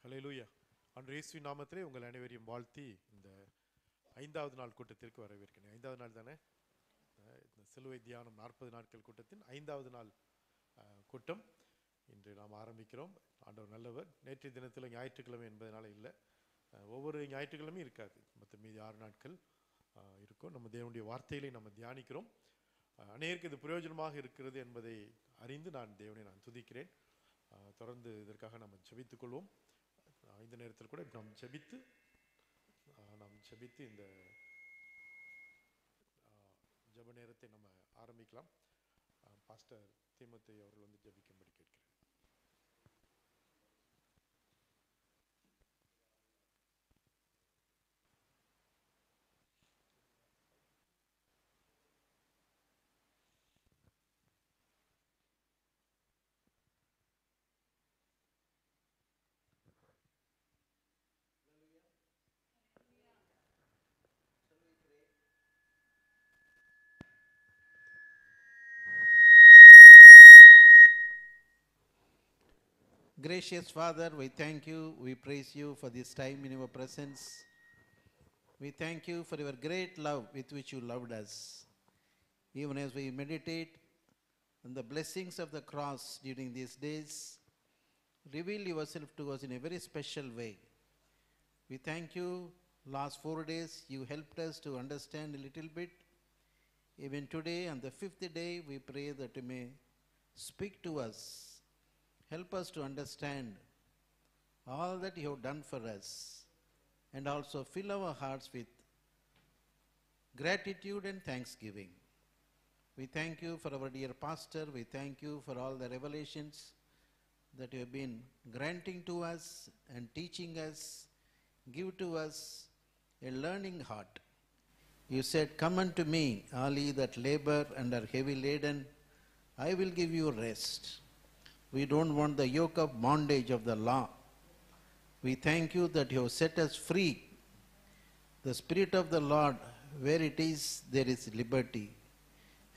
ஹல்லேலூயா. ஆண்டவர் இயேசுவின் நாமத்திலே உங்கள் அனைவரையும் வாழ்த்தி இந்த 5வது நாள் கூட்டத்திற்கு வரவேற்கிறேன். 5வது நாள் தானே இந்த சிலுவை தியானம் 40 நாட்கள் கூட்டத்தின் 5வது நாள் கூட்டம் இன்று நாம் ஆரம்பிக்கிறோம். ஆண்டவர் நல்லவர். நேற்றைய தினத்தில் ஞாயிற்றுக்கிழமை என்பதனால இல்லை, ஒவ்வொரு ஞாயிற்றுக்கிழமையும் இருக்காது, மற்ற மீதி 6 நாட்கள் இருக்கும். நம்ம தேவனுடைய வார்த்தைகளை நம்ம தியானிக்கிறோம். அநேகருக்கு இது பிரயோஜனமாக இருக்கிறது என்பதை அறிந்து நான் தேவனை துதிக்கிறேன். தொடர்ந்து இதற்காக நம்ம ஜெபித்துக் கொள்வோம். இந்த நேரத்தில் கூட நாம் ஜெபித்து இந்த ஜெப நேரத்தை நம்ம ஆரம்பிக்கலாம். பாஸ்டர் தீமோத்தே அவர்கள் ஜெபிக்கும்படி கேட்கிறேன். Gracious Father, we thank you, we praise you for this time in your presence. We thank you for your great love with which you loved us. Even as we meditate on the blessings of the cross during these days, reveal yourself to us in a very special way. We thank you, last 4 days you helped us to understand a little bit. Even today on the 5th day we pray that you may speak to us. Help us to understand all that you have done for us, and also fill our hearts with gratitude and thanksgiving. We thank you for our dear pastor. We thank you for all the revelations that you have been granting to us and teaching us. Give to us a learning heart. You said, "Come unto me, all ye that labor and are heavy laden, I will give you rest." We don't want the yoke of bondage of the law. We thank you that you have set us free. The Spirit of the Lord, where it is, there is liberty.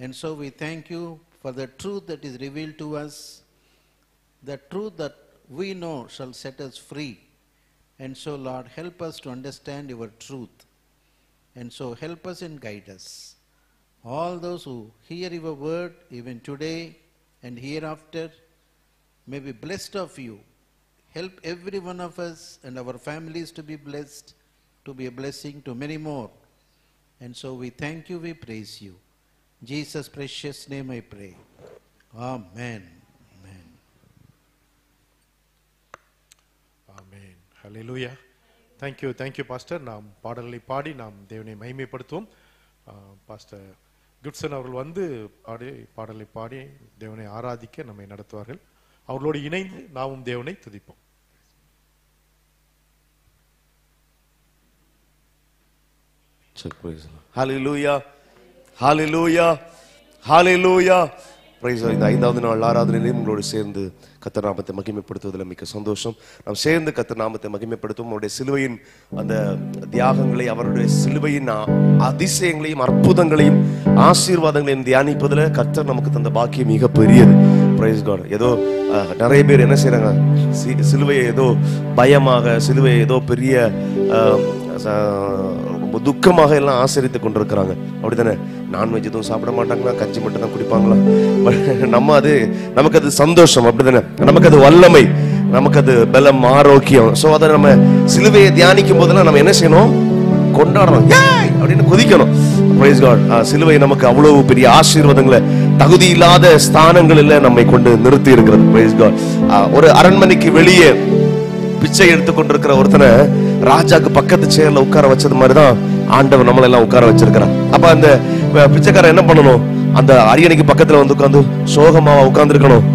And so we thank you for the truth that is revealed to us. The truth that we know shall set us free. And so, Lord, help us to understand your truth. And so help us and guide us. All those who hear your word, even today and hereafter, may be blessed of you. Help every one of us and our families to be blessed, to be a blessing to many more. And so we thank you, we praise you. In Jesus' precious name I pray. Amen. Amen. Amen. Hallelujah. Thank you, pastor. நாம் பாடல்களை பாடி நாம் தேவனை மகிமைப்படுத்துவோம். Pastor குட்சன் அவர்கள் பாடலை பாடி தேவனை ஆராதிக்க நம்மை நடத்துவார்கள். அவர்களோடு இணைந்து நாமும் தேவனை துதிப்போம். ஹல்லேலூயா, ஹல்லேலூயா, ஹல்லேலூயா. பிரைஸ் இந்த 5வது நாள் ஆராதனையிலே உங்களோடு சேர்ந்து கர்த்தர் நாமத்தை மகிமைப்படுத்துவதில் மிக்க சந்தோஷம். நாம் சேர்ந்து கர்த்தர் நாமத்தை மகிமைப்படுத்தும். அவருடைய சிலுவையின் அந்த தியாகங்களை, அவருடைய சிலுவையின் அதிசயங்களையும் அற்புதங்களையும் ஆசீர்வாதங்களையும் தியானிப்பதில் கர்த்தர் நமக்கு தந்த பாக்கியம் மிக பெரியது. Praise God. ஏதோ நிறைய பேர் என்ன செய்யறாங்க, சிலுவையை ஏதோ பயமாக, சிலுவையை ஏதோ பெரிய துக்கமாக எல்லாம் ஆசரித்து கொண்டிருக்கிறாங்க. அப்படித்தானே? நான்வெஜ் எதுவும் சாப்பிட மாட்டாங்களா, கஞ்சி மட்டும் தான் குடிப்பாங்களா? நமக்கு அது சந்தோஷம். அப்படித்தானே? நமக்கு அது வல்லமை, நமக்கு அது பலம், ஆரோக்கியம். ஸோ அதை நம்ம சிலுவையை தியானிக்கும் போதெல்லாம் நம்ம என்ன செய்யணும்? கொண்டாடணும், அப்படின்னு குதிக்கணும். Praise God. சிலுவை நமக்கு அவ்வளவு பெரிய ஆசீர்வாதங்களை, தகுதி இல்லாத ஸ்தானங்களில் நம்மை கொண்டு நிறுத்தி இருக்கிறது. Praise God. ஒரு அரண்மனைக்கு வெளியே பிச்சை எடுத்து கொண்டிருக்கிற ஒருத்தனை ராஜாக்கு பக்கத்து சேர்ல உட்கார வச்சது மாதிரிதான் ஆண்டவர் நம்மள எல்லாம் உட்கார வச்சிருக்கிறார். அப்ப அந்த பிச்சைக்காரன் என்ன பண்ணணும்? அந்த அரியணைக்கு பக்கத்துல உட்கார்ந்து சோகமாவா உட்கார்ந்து இருக்கணும்?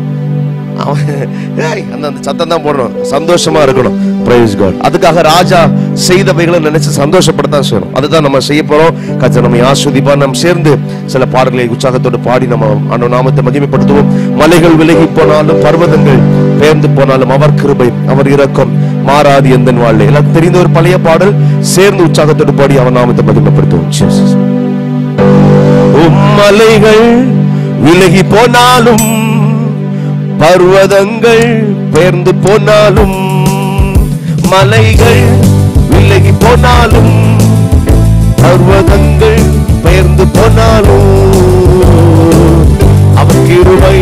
அந்த சத்தம் தான் போடணும், சந்தோஷமா இருக்கணும். Praise God. அதுக்காக ராஜா செய்தவைகளை நினைச்சு சந்தோஷப்படத்தான் செய்யணும். அதுதான் நம்ம செய்ய போறோம். கர்த்தர் நம்மை ஆசீர்வதிப்பார். நம்ம சேர்ந்து சில பாடல்களை உற்சாகத்தோடு பாடி நம்ம ஆண்டவர் நாமத்தை மகிமைப்படுத்துவோம். மலைகள் விலகி போனாலும், பர்வதங்கள் பெயர்ந்து போனாலும், அவர் கிருபை, அவர் இரக்கம் மாறாது எந்தன் வாழ்வில். எல்லாம் தெரிந்த ஒரு பழைய பாடல். சேர்ந்து உற்சாகத்தோடு பாடி அவர் நாமத்தை மகிமைப்படுத்துவோம். மலைகள் விலகி போனாலும், பர்வதங்கள் பெயர்ந்து போனாலும், மலைகள் விலகி போனாலும் பர்வதங்கள் பெயர்ந்து போனாலும் அவர் கிருபை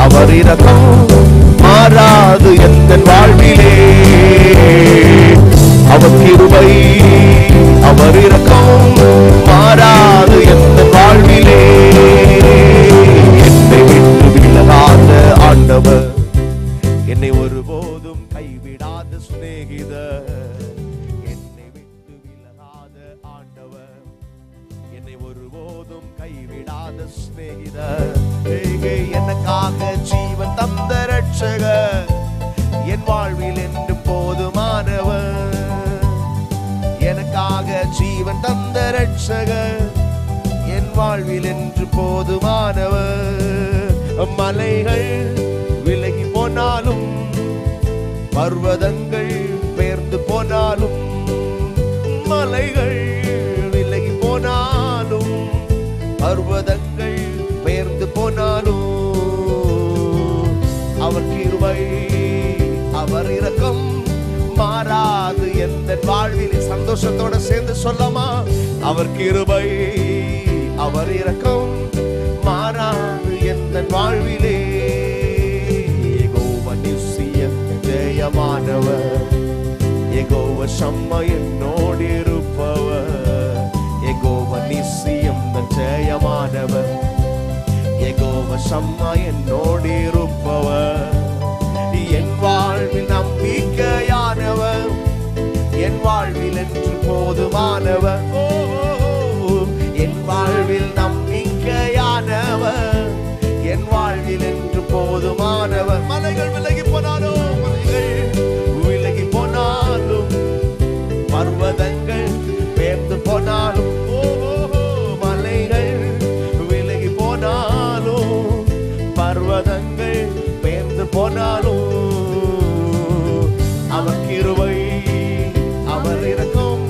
அவர் இரக்கம் மாறாது எந்த வாழ்விலே. அவர் கிருபை அவர் இரக்கம் மாறாது எந்த வாழ்விலே. என்னை விட்டு விலகாத ஆண்டவர், என்னை ஒருபோதும் கைவிடாத சிநேகிதர். என்னை விட்டு விலகாத ஆண்டவர், என்னை ஒருபோதும் கைவிடாத சிநேகிதர். எனக்காக ஜீவன் தந்த ரட்சகர், என் வாழ்வில் என்று போதுமானவர். எனக்காக ஜீவன் தந்த ரட்சகர், என் வாழ்வில் என்று போதுமானவர். மலைகள் விலகி போனாலும் பர்வதங்கள் பெயர்ந்து போனாலும், மலைகள் விலகி போனாலும் பர்வதங்கள் பெயர்ந்து போனாலும், அவர் கிருபை அவர் இரக்கம் மாறாது எந்த வாழ்வில். சந்தோஷத்தோட சேர்ந்து சொல்லமா, அவர் கிருபை அவர் இரக்கம் மாறாது எந்த வாழ்விலே. யெகோவா நித்திய ஜெயமானவர், யெகோவா ஷம்மா என்னோடு இருப்பவர். யெகோவா நித்தியம் ஜெயமானவர், யெகோவா ஷம்மா என்னோடு இருப்பவர். என் வாழ்வில் நம்பிக்கையானவர், என் வாழ்வில் என்று போதுமானவர். என் வாழ்வில் நம்பிக்கையானவர், என் வாழ்வில் என்று போதுமானவர். மலைகள் விலகி போனாலும், மலைகள் விலகி போனாலும் பர்வதங்கள் பெயர்ந்து போனாலும், மலைகள் விலகி போனாலும் பர்வதங்கள் பெயர்ந்து போனாலும், அவர் கிருபை அவர் இரக்கம்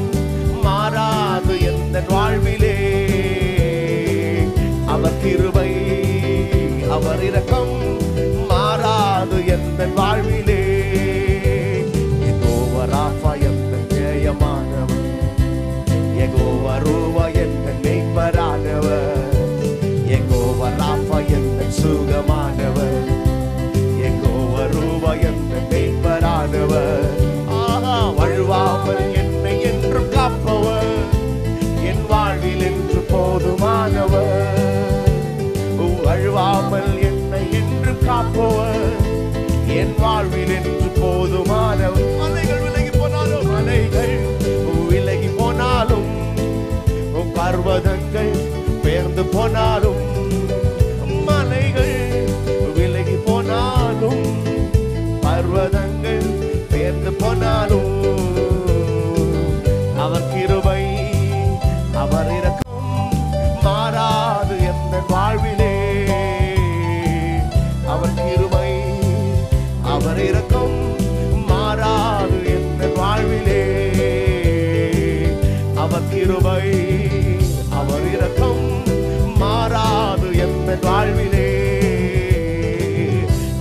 மாறாது எந்த வாழ்விலே. அவர் கிருபை அவர் இரக்கம் மாறாது எந்த வாழ்விலே. யெகோவா ராஃபா எந்த ஜெயமானவர், யெகோவா ரூவா எந்த மேய்ப்பரானவர், யெகோவா ராஃபா எந்த சுகமானவர், யெகோவா ரூவா எந்த மேய்ப்பரானவர். வழுவாமல் என்னை என்று காப்பவர், என் வாழ்வில் என்று போதுமானவர். வழுவாமல் என்னை என்று காப்பவர், என் வாழ்வில் என்று போதுமானவர். மலைகள் விலகி போனாலும், மலைகள் விலகி போனாலும் பர்வதங்கள் பெயர்ந்து போனாலும், மலைகள் விலகி போனாலும் பர்வதங்கள் பெயர்ந்து போனாலும், அவர் கிருபை அவர் இரக்கம் மாறாது எந்த வாழ்விலே. அவர் கிருபை அவர் இரக்கம் மாறாது எந்த வாழ்விலே. அவர் கிருபை அவர் இரக்கம் மாறாது எந்த வாழ்விலே.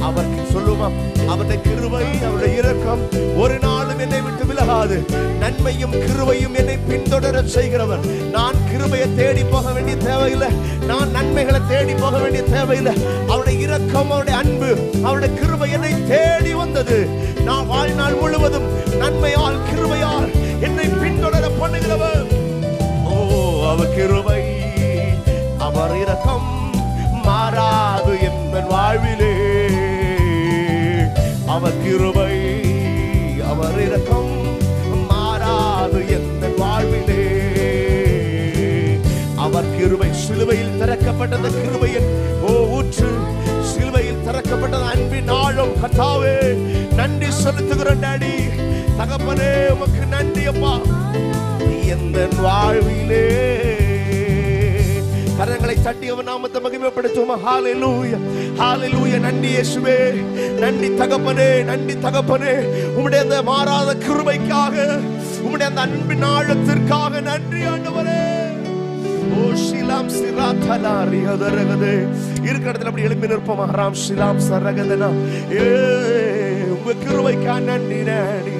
அவருக்கு சொல்லுமா, அவருடைய கிருபை அவருடைய இரக்கம் ஒரு நாளும் என்னை விட்டு விலகாது. நன்மையும் கிருபையும் என்னை பின்தொடர செய்கிறவர். நான் கிருபையை தேடி போக வேண்டிய தேவையில்லை, நான் நன்மைகளை தேடி போக வேண்டிய தேவையில்லை. அவருடைய இரக்கம் அவருடைய அன்பு அவருடைய கிருபை என்னை தேடி வந்தது. நான் வாழ்நாள் முழுவதும் நன்மையால் கிருபையால் என்னை பின்தொடர பண்ணுகிறவர். ஓ, அவர் கிருபை அவர் இரக்கம் மாறாது எந்த வாழ்விலே. அவர் கிருபை அவர் இரக்கம் மாறாது எந்த வாழ்விலே. அவர் கிருபை சிலுவையில் திறக்கப்பட்டது, கிருபையின் ஊற்று சிலுவையில் திறக்கப்பட்டது, அன்பின் ஆழம். கர்த்தாவே நன்றி செலுத்துகிறோம் டாடி, தகப்பனே உமக்கு நன்றி அப்பா. எந்த வாழ்விலே கரங்களை தட்டி அவர் நாமத்தை மகிமைப்படுத்துவோம். ஹalleluya ஹalleluya. நன்றி இயேசுவே, நன்றி தகப்பனே, நன்றி தகப்பனே. உம்முடைய அந்த மாறாத கிருபைக்காக, உம்முடைய அந்த அன்பின் ஆழத்திற்காக நன்றி ஆண்டவரே. ஓ ஷிலாம் சிராதனா ரிஹதரகதே. இருக்கிற இடத்துல அப்படி எழும்பி நிற்போம். ஹராம் ஷிலாம் சரகதனா. உங்க கிருபைக்காக நன்றி டாடி.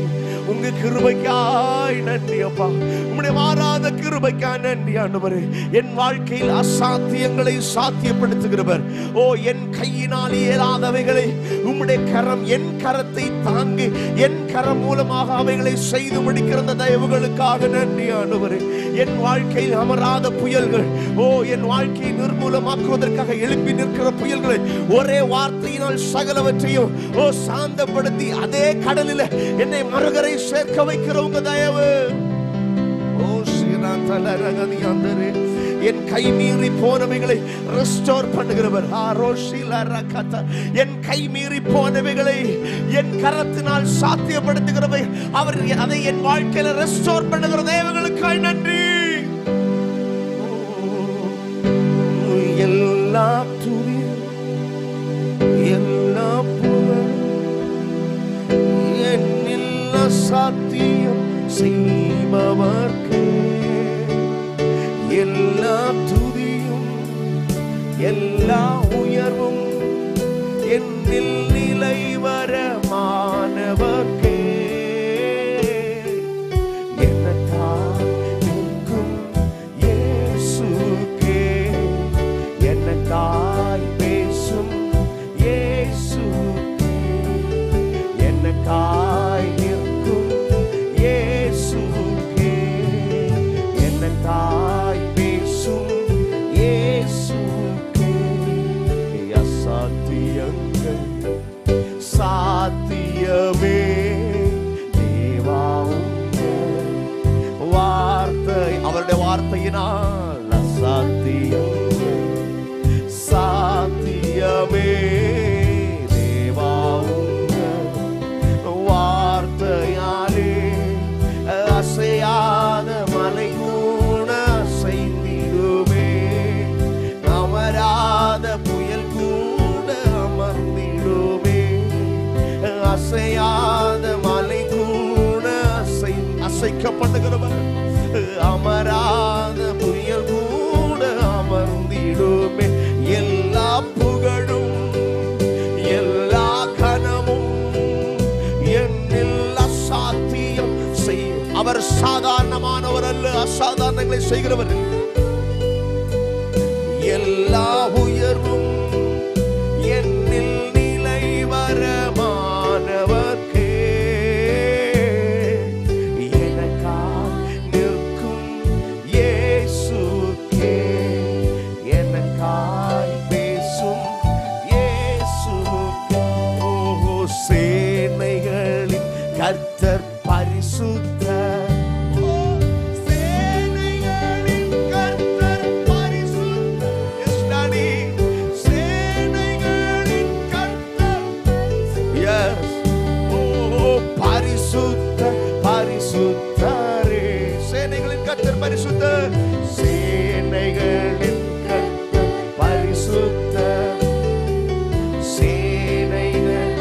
தாங்கு கிருபைக்காய் நன்றி அப்பா. உம்முடைய மாறாத கிருபைக்காய் நன்றி ஆண்டவரே. என் வாழ்க்கையில் அசாத்தியங்களை சாத்தியப்படுத்துகிறவர். ஓ, என் கையினால் இயலாதவைகளை உம்முடைய கரம், என் கரத்தை தாங்கி என் கரம் மூலமாக அவைகளை செய்து முடிக்கிற அந்த தயவுகளுக்காக நன்றி ஆண்டவரே. என் வாழ்க்கையில் அமராத புயல்கள், ஓ, என் வாழ்க்கையை நிர்மூலமாக்குவதற்காக எழுப்பி நிற்கிற புயல்களை ஒரே வார்த்தையினால் சகலவற்றையும் ஓ சாந்தப்படுத்தி அதே கடலில் என்னை மறுகரை சேர்க்க வைக்கிற உங்க தயவு. ஓ ஸ்ரீநாதரகதியாந்தரே, என் கை மீறி போனவைகளை ரெஸ்டோர் பண்ணுகிறவர். என் கை மீறி போனவைகளை என் கரத்தினால் சாத்தியப்படுத்துகிறவை அவர் அதை என் வாழ்க்கையில ரெஸ்டோர் பண்ணுகிற தேவர்களுக்காய் நன்றி. எல்லா துதியும் எல்லா புகழும் என்னில் அசாத்தியம் செய்பவர்க்கே. எல்லா துதியும் எல்லா உயர்வும் என்னில் நிலைவரமானவர்க்கே. எனக்காய் நிற்கும் இயேசுக்கே, எனக்காய் பேசும் இயேசுக்கே, எனக்காய் நிற்கும் இயேசுக்கே, எனக்காய் பேசும் இயேசுக்கே. அசாத்தியங்கள் சாத்தியமே தேவா உங்கள் வார்த்தை, அவருடைய வார்த்தையினால் அசாத்தியங்கள் சாத்தியமே தேவா உங்கள் வார்த்தையாலே. அசையாத மலை கூட அசைந்திடுமே, அமராத புயல் கூட அமர்ந்திடுமே. அசையாத மலை கூட அசைக்கப்படுகிறவர், அமராத புயல் கூட அமர்ந்திடுமே. எல்லா புகழும் எல்லா கனமும் என்னில் அசாத்தியம் செய். அவர் சாதாரணமானவர் அல்ல, அசாதாரணங்களை செய்கிறவர். எல்லா உயர்வும் என்னில் நிலைவரமானவர்க்கே. எனக்காய் நிற்கும் இயேசுக்கே, எனக்காய் பேசும் இயேசுக்கே. ஓ, சேனைகளின் கர்த்தர் பரிசுத்தர். ஓ, சேனைகளின் கர்த்தர் பரிசுத்தர். எஸ் டாடி, சேனைகளின் கர்த்தர். எஸ், ஓ பரிசுத்தர், பரிசுத்தரே. சேனைகளின் கர்த்தர் பரிசுத்தர், சேனைகளின் கர்த்தர் பரிசுத்தர். சேனைகள்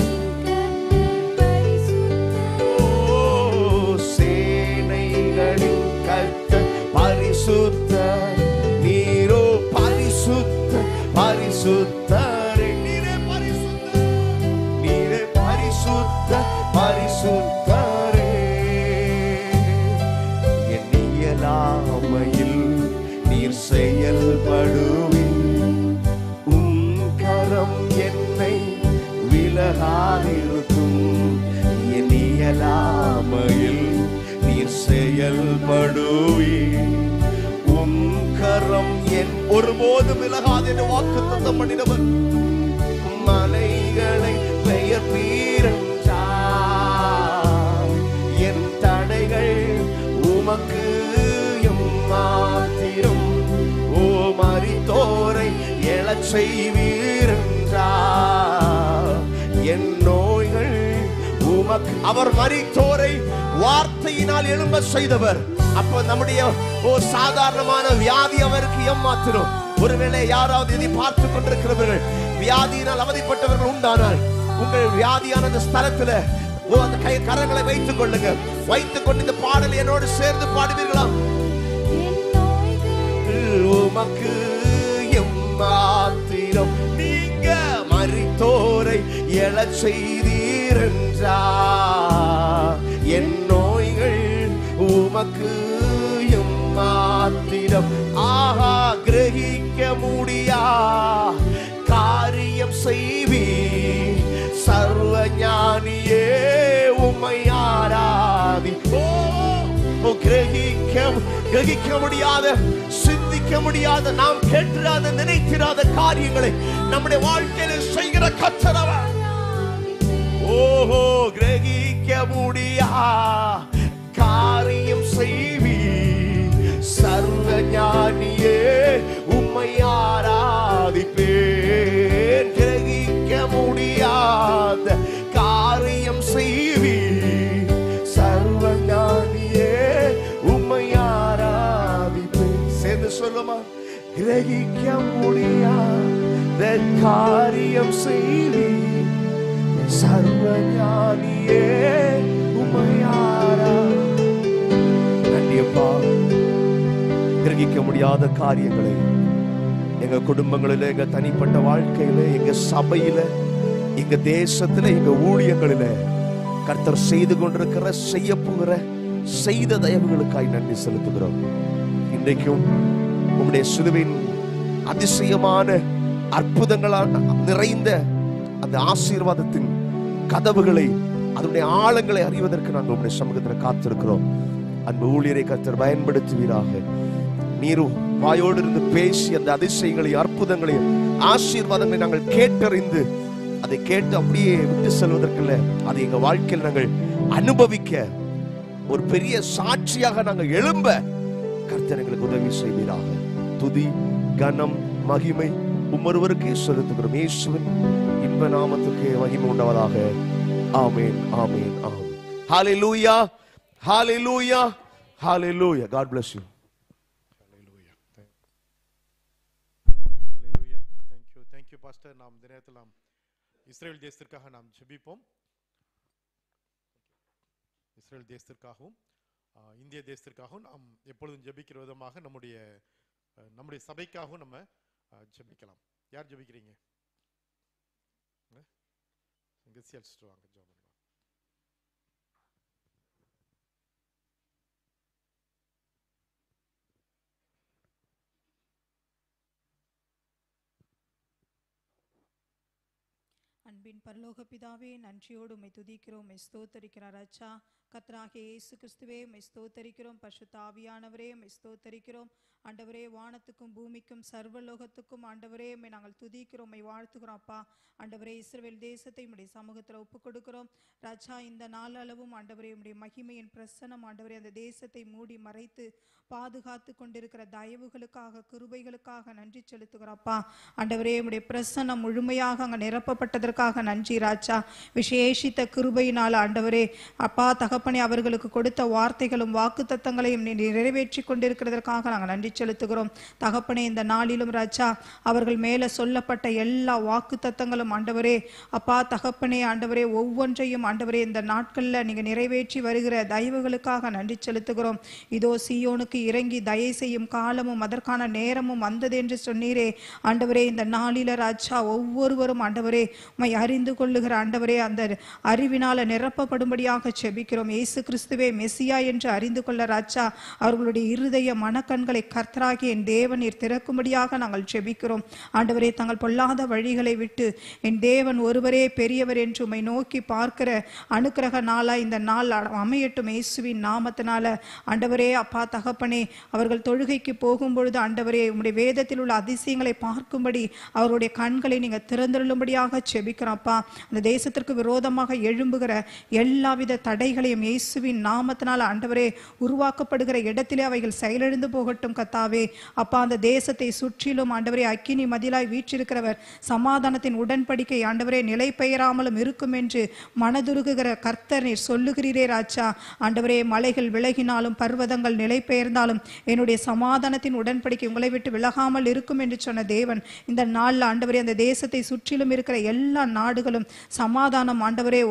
சேனைகளின் கர்த்தர் பரிசுத்தர். நீரோ பரிசுத்தர், பரிசுத்தரே. நீரே பரிசுத்தர், நீரே பரிசுத்தர், பரிசுத்தரே. என் இயலாமையில் நீர் செயல்படுவீர், உம் கரம் என்னை விலகாதிருக்கும். என் இயலாமையில் நீர் செயல்படுவீர், உம் கரம் என் ஒருபோதும் விலகாது என்று வாக்குத்தத்தம் பண்ணினவர். மலைகளை பெயர்ப்பீரென்றார், என் தடைகள் உமக்கு மாத்திரம். ஓ, மரித்தோரை எழச் செய்வீரென்றார், என் நோய்கள் உமக்கு. அவர் மரித்தோரை வார்த்தையினால் எழும்ப செய்தவர். அப்ப நம்முடைய ஓ சாதாரணமான வியாதி அவருக்கு ஏமாத்திரும். ஒருவேளை யாராவது இதை பார்த்து கொண்டிருக்கிறவர்கள் வியாதியினால் அவதிப்பட்டவர்கள் உண்டானால், உங்கள் வியாதியான அந்த ஸ்தலத்துல ஓ அந்த கரங்களை வைத்துக் கொள்ளுங்க. வைத்துக் கொண்டு இந்த பாடல் என்னோடு சேர்ந்து பாடுவீர்களா? உமக்கு எம்மாத்திரம் நீங்க மரித்தோரை எழச் செய்தீரென்றார், என் நோய் உமக்கு மாத்திரம் ஆஹா கிரகிக்க முடியா காரியம் செய்வி சர்வ ஞானியே உம்மை ஆராதி. கிரகிக்க முடியாத, சிந்திக்க முடியாத, நாம் கேட்டிராத, நினைத்திராத காரியங்களை நம்முடைய வாழ்க்கையில செய்கிற கர்த்தர். ஓஹோ கிரகிக்க முடியா காரியம் செய்வி சர்வ ஞானியே உம்மை ஆராதிப்பேன். கிரகிக்க முடியாத காரியம் செய்வி சர்வ ஞானியே உம்மை ஆராதிப்பேன். சேர்ந்து சொல்லுமா, கிரகிக்க முடியாத காரியம் செய்வி சர்வ ஞானியே உம்மை ஆராதிப்பேன். நன்றியப்பா, கிரகிக்க முடியாத காரியங்களை எங்க குடும்பங்களில, எங்க தனிப்பட்ட வாழ்க்கையில, எங்க சபையில, எங்க தேசத்துல, எங்க ஊழியங்களில கர்த்தர் செய்து கொண்டிருக்கிற, செய்ய போகிற, செய்த தயவுகளுக்காய் நன்றி செலுத்துகிறோம். இன்றைக்கும் உம்முடைய சிலுவையின் அதிசயமான அற்புதங்களால் நிறைந்த அந்த ஆசீர்வாதத்தின் கதவுகளை, அதனுடைய ஆழங்களை அறிவதற்கு நாங்கள் உம்முடைய சமூகத்தில் காத்திருக்கிறோம். அன்பு ஊழியரை கர்த்தர் பயன்படுத்துவீராக. நீரும் வாயோடு இருந்து பேசி அந்த அதிசயங்களையும் அற்புதங்களையும் ஆசீர்வாதங்களை நாங்கள் கேட்டறிந்து அதை கேட்டு அப்படியே விட்டு செல்வதற்குள்ள அதை எங்க வாழ்க்கையில் நாங்கள் அனுபவிக்க ஒரு பெரிய சாட்சியாக நாங்கள் எழும்ப கர்த்தர் எங்களுக்கு உதவி செய்வீராக. துதி கனம் மகிமை உம்மொருவருக்கே செலுத்துகிறோம். இயேசுவின் இன்ப நாமத்துக்கு மகிமை உண்டாவதாக. ஆமென், ஆமென், ஆமென். ஹalleluya, hallelujah, hallelujah. God bless you. Thank you pastor. நாம் இந்த நேரத்தில் நாம் இஸ்ரேல் தேசத்திற்காக நாம் ஜெபிப்போம். இஸ்ரேல் தேசத்திற்காகவும் இந்திய தேசத்திற்காகவும் நாம் எப்பொழுதும் ஜெபிக்கிற விதமாக நம்முடைய சபைக்காகவும் நம்ம ஜெபிக்கலாம். யார் ஜெபிக்கிறீங்க? வாங்க ஜெபம். அன்பின் பரலோக பிதாவே, நன்றியோடு உம்மை துதிக்கிறோம், உம்மை ஸ்தோத்தரிக்கிறோம். ராஜா கர்த்தராகிய இயேசு கிறிஸ்துவே உம்மை ஸ்தோத்தரிக்கிறோம். பரிசுத்த ஆவியானவரே உம்மை ஸ்தோத்தரிக்கிறோம். ஆண்டவரே, வானத்துக்கும் பூமிக்கும் சர்வலோகத்துக்கும் ஆண்டவரே உம்மை நாங்கள் துதிக்கிறோம், உம்மை வாழ்த்துகிறோம். அப்பா ஆண்டவரே, இஸ்ரவேல் தேசத்தை உம்முடைய சமூகத்தில் ஒப்புக் கொடுக்கிறோம். ராஜா, இந்த நாள் அளவும் ஆண்டவரே உம்முடைய மகிமையின் பிரசன்னம் ஆண்டவரே அந்த தேசத்தை மூடி மறைத்து பாதுகாத்து கொண்டிருக்கிற தயவுகளுக்காக, கிருபைகளுக்காக நன்றி செலுத்துகிறோம். அப்பா ஆண்டவரே, உம்முடைய பிரசன்னம் முழுமையாக அங்கே நிரப்பப்பட்டதற்காக நன்றி. ராஜா, விசேஷித்த கிருபையினால் ஆண்டவரே அப்பா தகப்பனே அவர்களுக்கு கொடுத்த வார்த்தைகளும் வாக்கு தத்தங்களையும் நிறைவேற்றி கொண்டிருக்கிறதற்காக நாங்கள் நன்றி செலுத்துகிறோம். தகப்பனே, இந்த நாளிலும் ராஜா அவர்கள் மேல சொல்லப்பட்ட எல்லா வாக்கு தத்தங்களும் ஆண்டவரே அப்பா தகப்பனே ஆண்டவரே ஒவ்வொன்றையும் ஆண்டவரே இந்த நாட்கள்ல நீங்க நிறைவேற்றி வருகிற தயவுகளுக்காக நன்றி செலுத்துகிறோம். இதோ சீயோனுக்கு இறங்கி தயை செய்யும் காலமும் அதற்கான நேரமும் வந்தது என்று சொன்னீரே. ஆண்டவரே, இந்த நாளில ராஜா ஒவ்வொருவரும் ஆண்டவரே உம்மை அறிந்து கொள்ளுகிற ஆண்டவரே அந்த அறிவினால நிரப்பப்படும்படியாக செபிக்கிறோம். இயேசு கிறிஸ்துவே மெசியா என்று அறிந்து கொள்ள ராஜா அவர்களுடைய இருதய மனக்கண்களை கர்த்தராகிய என் தேவன் நீர் திறக்கும்படியாக நாங்கள் செபிக்கிறோம். ஆண்டவரே, தங்கள் பொல்லாத வழிகளை விட்டு என் தேவன் ஒருவரே பெரியவர் என்று உம்மை நோக்கி பார்க்கிற அனுக்கிரக நாளா இந்த நாள் அமையட்டும் இயேசுவின் நாமத்தினால. ஆண்டவரே அப்பா தகப்பனே, அவர்கள் தொழுகைக்கு போகும்பொழுது ஆண்டவரே உம்முடைய வேதத்தில் உள்ள அதிசயங்களை பார்க்கும்படி அவருடைய கண்களை நீங்க திறந்துள்ளும்படியாக செபிக்கிறோம்ப்பா. அந்த தேசத்திற்கு விரோதமாக எழும்புகிற எல்லாவித தடைகளையும் இயேசுவின் நாமத்தினால ஆண்டவரே உருவாக்கப்படுகிற இடத்திலே அவைகள் செயலிழந்து போகட்டும் கத்தாவே. அப்பா, அந்த தேசத்தை சுற்றிலும் ஆண்டவரே அக்கினி மதிலாய் வீற்றிருக்கிறவர் சமாதானத்தின் உடன்படிக்கை ஆண்டவரே நிலை பெயராமலும் இருக்கும் என்று மனதுருகுகிற கர்த்தர் நீர் சொல்லுகிறீரே ராஜா. ஆண்டவரே, மலைகள் விலகினாலும் பர்வதங்கள் நிலை பெயர்ந்தாலும் என்னுடைய சமாதானத்தின் உடன்படிக்கை உங்களை விட்டு விலகாமல் இருக்கும் என்று சொன்ன தேவன் இந்த நாளில் ஆண்டவரே அந்த தேசத்தை சுற்றிலும் இருக்கிற எல்லா நாடுகளும் சமாதானம் ஆண்டவரே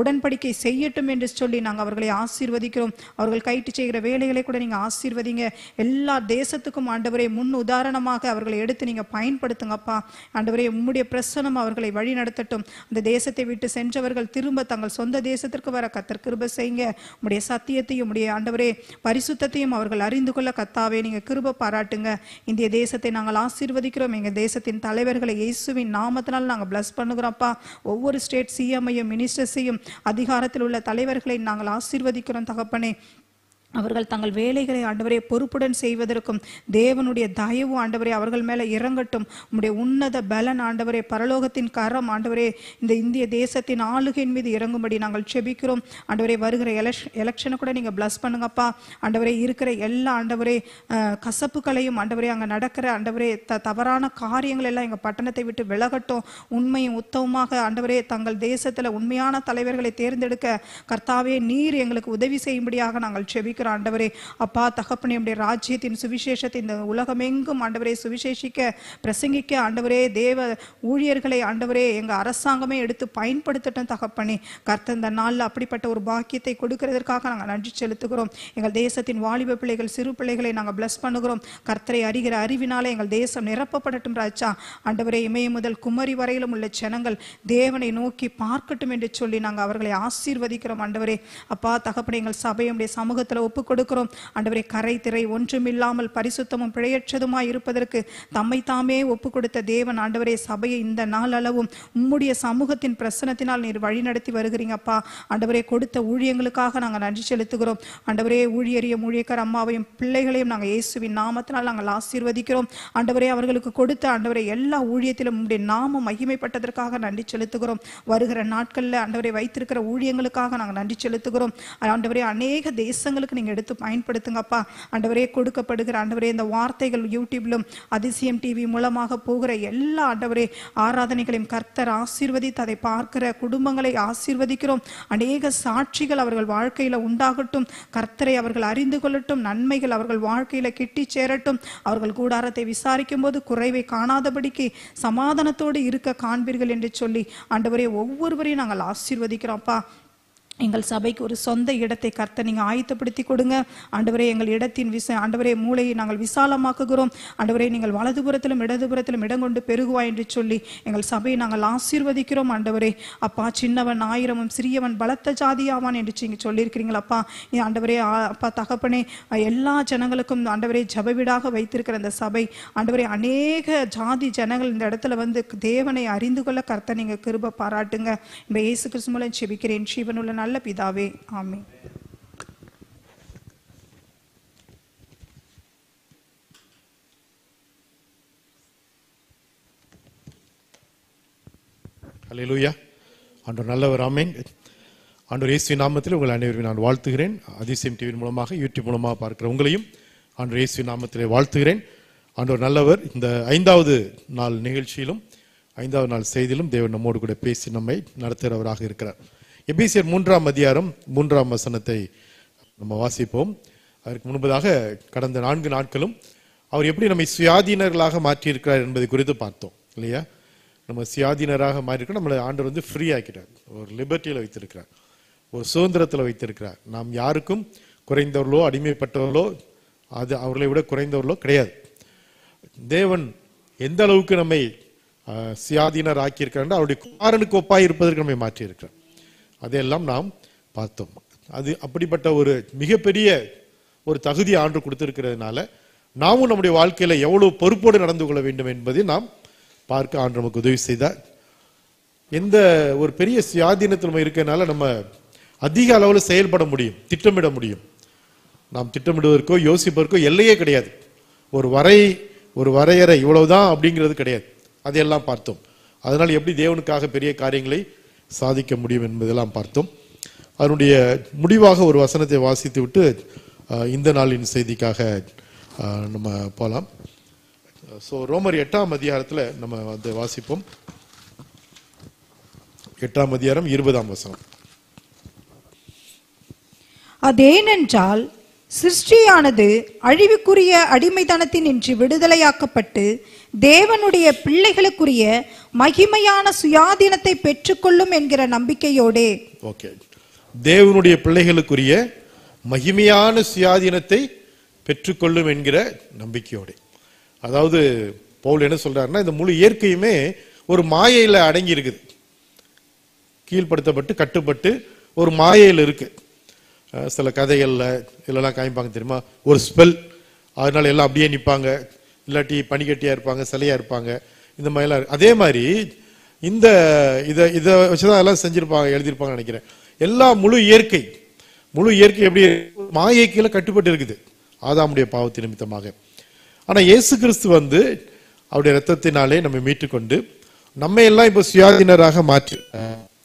உடன்படிக்கை செய்யட்டும் என்று சொல்லி நாங்கள் அவர்களை ஆசீர்வதிக்கிறோம். அவர்கள் கைட்டு செய்கிற வேலைகளை கூட நீங்க ஆசீர்வதிங்க. எல்லா தேசத்துக்கும் ஆண்டவரே முன் உதாரணமாக அவர்களை எடுத்து நீங்க பயன்படுத்துங்கப்பா. ஆண்டவரே உம்முடைய பிரசன்னம் அவர்களை வழி நடத்தட்டும். அந்த தேசத்தை விட்டு சென்றவர்கள் திரும்ப தங்கள் சொந்த தேசத்திற்கு வர கர்த்தர் கிருபை செய்யுங்க. உம்முடைய சத்தியத்தையும் உம்முடைய ஆண்டவரே பரிசுத்தத்தையும் அவர்கள் அறிந்து கொள்ள கர்த்தாவே நீங்க கிருபை பாராட்டுங்க. இந்திய தேசத்தை நாங்கள் ஆசீர்வதிக்கிறோம். எங்க தேசத்தின் தலைவர்களை இயேசுவின் நாமத்தினால் நாங்கள் பிளஸ் பண்ணுகிறோம்ப்பா. ஒவ்வொரு ஸ்டேட் சிஎம்ஐயும் மினிஸ்டர்ஸையும் அதிகாரத்தில் உள்ள தலைவர்களை நாங்கள் ஆசீர்வதிக்கிறோம் தகப்பனே. அவர்கள் தங்கள் வேலைகளை ஆண்டவரே பொறுப்புடன் செய்வதற்கும் தேவனுடைய தயவு ஆண்டவரே அவர்கள் மேலே இறங்கட்டும். உம்முடைய உன்னத பலன் ஆண்டவரே பரலோகத்தின் கரம் ஆண்டவரே இந்த இந்திய தேசத்தின் ஆளுகையின் மீது இறங்கும்படி நாங்கள் செபிக்கிறோம். ஆண்டவரே வருகிற எலெக்ஷனை கூட நீங்க பிளஸ் பண்ணுங்கப்பா. ஆண்டவரே இருக்கிற எல்லா ஆண்டவரே கசப்புகளையும் ஆண்டவரே அங்கே நடக்கிற ஆண்டவரே தவறான காரியங்கள் எல்லாம் எங்கள் பட்டணத்தை விட்டு விலகட்டும். உண்மையும் உத்தவமாக ஆண்டவரே தங்கள் தேசத்தில் உண்மையான தலைவர்களை தேர்ந்தெடுக்க கர்த்தாவே நீர் எங்களுக்கு உதவி செய்யும்படியாக நாங்கள் செபிக்கிறோம். ஆண்டவரே அப்பா தகப்பனே உம்முடைய ராஜ்யத்தின் சுவிசேஷத்தை இந்த உலகமெங்கும் ஆண்டவரே சுவிசேஷிக்க பிரசங்கிக்க ஆண்டவரே தேவ ஊழியர்களை ஆண்டவரே எங்க அரசாங்கமே எடுத்து பயன்படுத்தட்டும் தகப்பனே. கர்த்தர் இந்த நாளில் அப்படிப்பட்ட ஒரு பாக்கியத்தை கொடுக்கிறதற்காக நாங்கள் நன்றி செலுத்துகிறோம். எங்கள் தேசத்தின் வாலிப பிள்ளைகள் சிறு பிள்ளைகளை நாங்கள் பிளஸ் பண்ணுகிறோம். கர்த்தரை அறிகிற அறிவினாலே எங்கள் தேசம் நிரப்பப்படட்டும் ராஜா. ஆண்டவரே இமய முதல் குமரி வரையிலும் உள்ள ஜனங்கள் தேவனை நோக்கி பார்க்கட்டும் என்று சொல்லி நாங்கள் அவர்களை ஆசீர்வதிக்கிறோம். ஆண்டவரே அப்பா தகப்பனே எங்கள் சபையுடைய சமூகத்தில் ஒப்பு கொடுக்கிறோம். ஆண்டவரே கரை திரை ஒன்றுமில்லாமல் பரிசுத்தமும் பிழையற்றதுமாய் இருப்பதற்கு தம்மை தாமே ஒப்பு கொடுத்த தேவன் ஆண்டவரே சபையை இந்த நாள் அளவும் உம்முடைய சமூகத்தின் பிரசனத்தினால் நீர் வழி நடத்தி வருகிறீங்கப்பா. ஆண்டவரே கொடுத்த ஊழியங்களுக்காக நாங்கள் நன்றி செலுத்துகிறோம். ஆண்டவரே ஊழியரையும் ஊழியக்கார அம்மாவையும் பிள்ளைகளையும் நாங்கள் இயேசுவின் நாமத்தினால் நாங்கள் ஆசீர்வதிக்கிறோம். ஆண்டவரே அவர்களுக்கு கொடுத்த ஆண்டவரே எல்லா ஊழியத்திலும் உம்முடைய நாமம் மகிமைப்பட்டதற்காக நன்றி செலுத்துகிறோம். வருகிற நாட்களில் ஆண்டவரை வைத்திருக்கிற ஊழியங்களுக்காக நாங்கள் நன்றி செலுத்துகிறோம். ஆண்டவரே அநேக தேசங்களுக்கு நீங்க எடுத்து பயன்படுத்துங்கப்பா. ஆண்டவரே கொடுக்கப்படுகிற ஆண்டவரே இந்த வார்த்தைகள் யூடியூப்லும் அதிசயம் டிவி மூலமாக போகிற எல்லா ஆண்டவரே ஆராதனைகளையும் கர்த்தர் ஆசீர்வதித்து அதை பார்க்கிற குடும்பங்களை ஆசீர்வதிக்கிறோம். அநேக சாட்சிகள் அவர்கள் வாழ்க்கையில உண்டாகட்டும். கர்த்தரை அவர்கள் அறிந்து கொள்ளட்டும். நன்மைகள் அவர்கள் வாழ்க்கையில கிட்டி சேரட்டும். அவர்கள் கூடாரத்தை விசாரிக்கும் போது குறைவை காணாதபடிக்கு சமாதானத்தோடு இருக்க காண்பீர்கள் என்று சொல்லி ஆண்டவரே ஒவ்வொருவரையும் நாங்கள் ஆசீர்வதிக்கிறோம்ப்பா. எங்கள் சபைக்கு ஒரு சொந்த இடத்தை கர்த்தர் நீங்க ஆயத்தப்படுத்தி கொடுங்க. ஆண்டவரே எங்கள் இடத்தின் ஆண்டவரே மூளையை நாங்கள் விசாலமாக்குகிறோம். ஆண்டவரே நீங்கள் வலதுபுறத்திலும் இடதுபுறத்திலும் இடம் கொண்டு பெருகுவாய் என்று சொல்லி எங்கள் சபையை நாங்கள் ஆசீர்வதிக்கிறோம். ஆண்டவரே அப்பா சின்னவன் ஆயிரமும் சிறியவன் பலத்த ஜாதியாவான் என்று நீங்க சொல்லியிருக்கிறீங்களப்பா. ஆண்டவரே அப்பா தகப்பனே எல்லா ஜனங்களுக்கும் ஆண்டவரே ஜபவீடாக வைத்திருக்கிற அந்த சபை ஆண்டவரே அநேக ஜாதி ஜனங்கள் இந்த இடத்துல வந்து தேவனை அறிந்து கொள்ள கர்த்தர் நீங்க கிருபை பாராட்டுங்க. இந்த இயேசு கிறிஸ்து மூலம் ஜெபிக்கிறேன் ஜீவனுள்ள நல்ல பிதாவே ஆமென். அல்லேலூயா. ஆண்டவர் நல்லவர். ஆமென். ஆண்டவர் இயேசுவின் நாமத்தில் உங்கள் அனைவரையும் நான் வாழ்த்துகிறேன். அதிசயம் டிவி மூலமாக யூடியூப் மூலமாக பார்க்கிற உங்களையும் ஆண்டவர் இயேசுவின் நாமத்திலே வாழ்த்துகிறேன். ஆண்டவர் நல்லவர். இந்த 5வது நாள் நிகழ்ச்சியிலும் 5வது நாள் செய்தியிலும் தேவன் நம்மோடு கூட பேசி நம்மை நடத்துகிறவராக இருக்கிறார். எபேசியர் 3ஆம் அதிகாரம் 3ஆம் வசனத்தை நம்ம வாசிப்போம். அதற்கு முன்பதாக கடந்த 4 நாட்களும் அவர் எப்படி நம்மை சுயாதீனர்களாக மாற்றியிருக்கிறார் என்பதை குறித்து பார்த்தோம் இல்லையா. நம்ம சுயாதீனராக மாறியிருக்கோம். நம்மளை ஆண்டவர் வந்து ஃப்ரீ ஆக்கிட்டார். ஒரு லிபர்ட்டியில் வைத்திருக்கிறார், ஒரு சுதந்திரத்தில் வைத்திருக்கிறார். நாம் யாருக்கும் குறைந்தவர்களோ அடிமைப்பட்டவர்களோ அது அவர்களை விட குறைந்தவர்களோ கிடையாது. தேவன் எந்த அளவுக்கு நம்மை சுயாதீனர் ஆக்கியிருக்கிறார், அவருடைய குமாரனுக்கு ஒப்பாய் இருப்பதற்கு நம்மை மாற்றியிருக்கிறார். அதையெல்லாம் நாம் பார்த்தோம். அது அப்படிப்பட்ட ஒரு மிகப்பெரிய ஒரு தகுதி ஆண்டு கொடுத்திருக்கிறதுனால நாமும் நம்முடைய வாழ்க்கையில எவ்வளவு பொறுப்போடு நடந்து கொள்ள வேண்டும் என்பதை நாம் பார்க்க ஆண்டு நமக்கு உதவி செய்தார். எந்த ஒரு பெரிய சுயாதீனத்தில் நம்ம இருக்கிறதுனால நம்ம அதிக அளவில் செயல்பட முடியும், திட்டமிட முடியும். நாம் திட்டமிடுவதற்கோ யோசிப்பதற்கோ எல்லையே கிடையாது. ஒரு வரையறை இவ்வளவுதான் அப்படிங்கிறது கிடையாது. அதையெல்லாம் பார்த்தோம். அதனால் எப்படி தேவனுக்காக பெரிய காரியங்களை சாதிக்க முடியும் என்பதெல்லாம் பார்த்தோம். அதனுடைய முடிவாக ஒரு வசனத்தை வாசித்து விட்டு இந்த நாளின் செய்திக்காக நம்ம போகலாம். ரோமர் 8ஆம் அதிகாரத்தில் நம்ம வந்து வாசிப்போம். 8ஆம் அதிகாரம் 20ஆம் வசனம். அதேனென்றால் சிருஷ்டியானது அழிவுக்குரிய அடிமைத்தனத்தினின்று விடுதலையாக்கப்பட்டு தேவனுடைய பிள்ளைகளுக்குரிய மகிமையான சுயாதீனத்தை பெற்றுக்கொள்ளும் என்கிற நம்பிக்கையோடே. ஓகே, தேவனுடைய பிள்ளைகளுக்குரிய மகிமையான சுயாதீனத்தை பெற்றுக்கொள்ளும் என்கிற நம்பிக்கையோடு. அதாவது பவுல் என்ன சொல்றாருன்னா, இந்த முழு இயற்கையுமே ஒரு மாயையில அடங்கி இருக்குது, கீழ்படுத்தப்பட்டு கட்டுப்பட்டு ஒரு மாயையில் இருக்கு. சில கதைகள்ல இதெல்லாம் காமிப்பாங்க தெரியுமா, ஒரு ஸ்பெல், அதனால எல்லாம் அப்படியே நிற்பாங்க, இல்லாட்டி பனிக்கட்டியா இருப்பாங்க, சிலையா இருப்பாங்க, இந்த மாதிரிலாம். அதே மாதிரி இந்த இதை வச்சுதான் எல்லாம் செஞ்சிருப்பாங்க, எழுதியிருப்பாங்க நினைக்கிறேன். எல்லா முழு இயற்கை எப்படி மாயை கீழே கட்டுப்பட்டு இருக்குது ஆதாமுடைய பாவத்தின் நிமித்தமாக. ஆனா இயேசு கிறிஸ்து வந்து அவருடைய ரத்தத்தினாலே நம்ம மீட்டுக்கொண்டு நம்ம எல்லாம் இப்ப சுயாதீனராக மாற்று.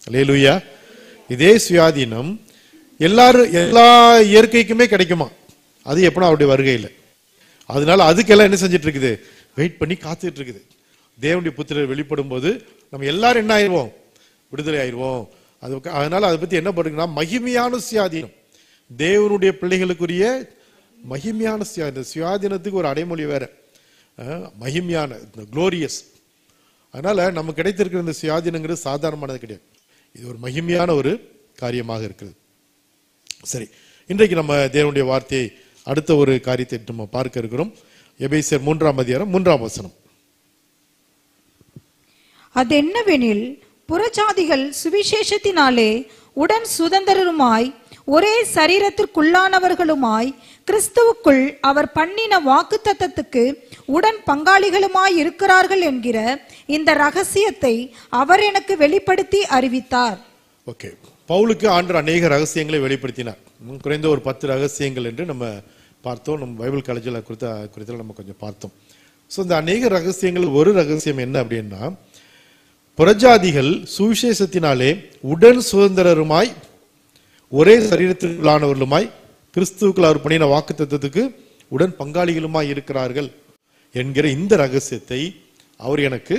அல்லேலூயா. இதே சுயாதீனம் எல்லா இயற்கைக்குமே கிடைக்குமா? அது எப்படின்னா அவருடைய வருகையில். அதனால அதுக்கெல்லாம் என்ன செஞ்சிட்டு இருக்குது, வெயிட் பண்ணி காத்துட்டு இருக்குது. தேவனுடைய புத்திரர் வெளிப்படும் போது நம்ம எல்லாரும் என்ன ஆயிடுவோம், விடுதலை ஆயிடுவோம். அதனால அதை பத்தி என்ன பண்ணுறீங்கன்னா, மகிமையான சுயாதீனம், தேவனுடைய பிள்ளைகளுக்குரிய மகிமையான சுயாதீனத்துக்கு ஒரு அடைமொழி வேற, மகிமையான, குளோரியஸ். அதனால நமக்கு கிடைத்திருக்கிற இந்த சுயாதீனங்கிறது சாதாரணமானது கிடையாது, இது ஒரு மகிமையான ஒரு காரியமாக இருக்குது. சரி, இன்றைக்கு நம்ம தேவனுடைய வார்த்தையை அடுத்த ஒரு காரியத்தை நம்ம பார்க்க இருக்கிறோம். எபேசியர் 3:3 அது என்னவெனில், புறஜாதிகள் சுவிசேஷத்தினாலே உடன் சுதந்திரருமாய் ஒரே சரீரத்திற்குள்ளானவர்களுமாய் கிறிஸ்துவுக்குள் அவர் பண்ணின வாக்குத்தத்தத்துக்கு உடன் பங்காளிகளுமாய் இருக்கிறார்கள் என்கிற இந்த ரகசியத்தை அவர் எனக்கு வெளிப்படுத்தி அறிவித்தார். ஓகே, பவுலுக்கு ஆண்டவர் அநேக ரகசியங்களை வெளிப்படுத்தினார். குறைந்த ஒரு 10 ரகசியங்கள் என்று நம்ம பார்த்தோம். நம்ம பைபிள் காலேஜில் குறித்த நம்ம கொஞ்சம் பார்த்தோம். ஸோ இந்த அநேக ரகசியங்கள் ஒரு ரகசியம் என்ன அப்படின்னா, புறஜாதிகள் சுவிசேஷத்தினாலே உடன் சுதந்திரருமாய் ஒரே சரீரத்திற்குள்ளானவர்களுமாய் கிறிஸ்துவுக்குள் அவர் பண்ணின வாக்கு தத்துவத்துக்கு உடன் பங்காளிகளுமாய் இருக்கிறார்கள் என்கிற இந்த ரகசியத்தை அவர் எனக்கு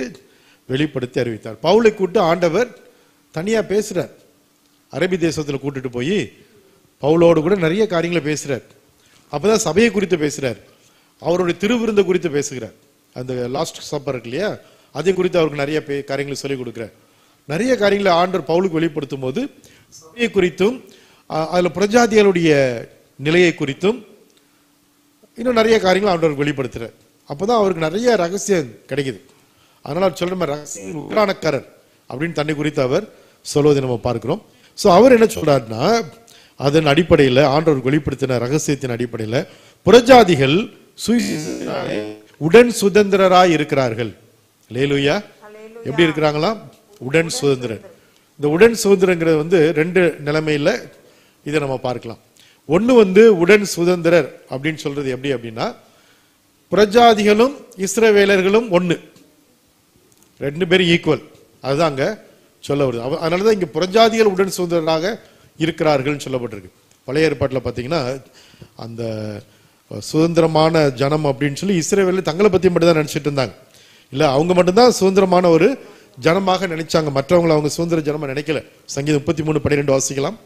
வெளிப்படுத்தி அறிவித்தார். பவுலை கூட்டு ஆண்டவர் தனியா பேசுறார். அரபி தேசத்துல கூட்டிட்டு போய் பவுலோடு கூட நிறைய காரியங்களை பேசுறார். அப்பதான் சபையை குறித்து பேசுறார், அவருடைய திருவிருந்த குறித்து பேசுகிறார். அந்த லாஸ்ட் சப்பர் இருக்கு இல்லையா, அதை குறித்து அவருக்கு நிறைய காரியங்களை சொல்லிக் கொடுக்கிறார். நிறைய காரியங்களை ஆண்டவர் பவுலுக்கு வெளிப்படுத்தும் போது சபையை குறித்தும் அதுல பிரஜாதிகளுடைய நிலையை குறித்தும் இன்னும் நிறைய காரியங்களை ஆண்டவர் வெளிப்படுத்துறார். அப்பதான் அவருக்கு நிறைய ரகசியம் கிடைக்குது. அதனால அவர் சொல்ற ரகசிய உக்ரானக்காரர் அப்படின்னு தன்னை குறித்து அவர் சொல்வதை நம்ம பார்க்கிறோம். ஸோ அவர் என்ன சொல்றாருன்னா, அதன் அடிப்படையில் ஆண்டவர் வெளிப்படுத்தின ரகசியத்தின் அடிப்படையில் புறஜாதிகள் உடன் சுதந்திரராய் இருக்கிறார்கள். அல்லேலூயா. எப்படி இருக்கிறாங்களா? உடன் சுதந்திரர். இந்த உடன் சுதந்திரங்கிறது வந்து 2 நிலைமையில இதை நம்ம பார்க்கலாம். ஒன்று வந்து உடன் சுதந்திரர் அப்படின்னு சொல்றது எப்படி அப்படின்னா, புறஜாதிகளும் இஸ்ரவேலர்களும் ஒன்று, 2 பேரும் ஈக்குவல். அதுதான் அங்க சொல்ல வருது. அதனாலதான் இங்க புறஜாதிகள் உடன் சுதந்திரராக இருக்கிறார்கள் சொல்லப்பட்டிருக்கு. பழைய ஏற்பாட்டில் பார்த்தீங்கன்னா அந்த சுதந்திரமான ஜனம் அப்படின்னு சொல்லி இஸ்ரவேல் தங்களை பத்தி மட்டும் தான் நினைச்சிட்டு இருந்தாங்க. இல்ல, அவங்க மட்டும்தான் சுதந்திரமான ஒரு ஜனமாக நினைச்சாங்க, மற்றவங்களை அவங்க சுதந்திர ஜனமா நினைக்கல. சங்கீதம் 33:12 வாசிக்கலாம்.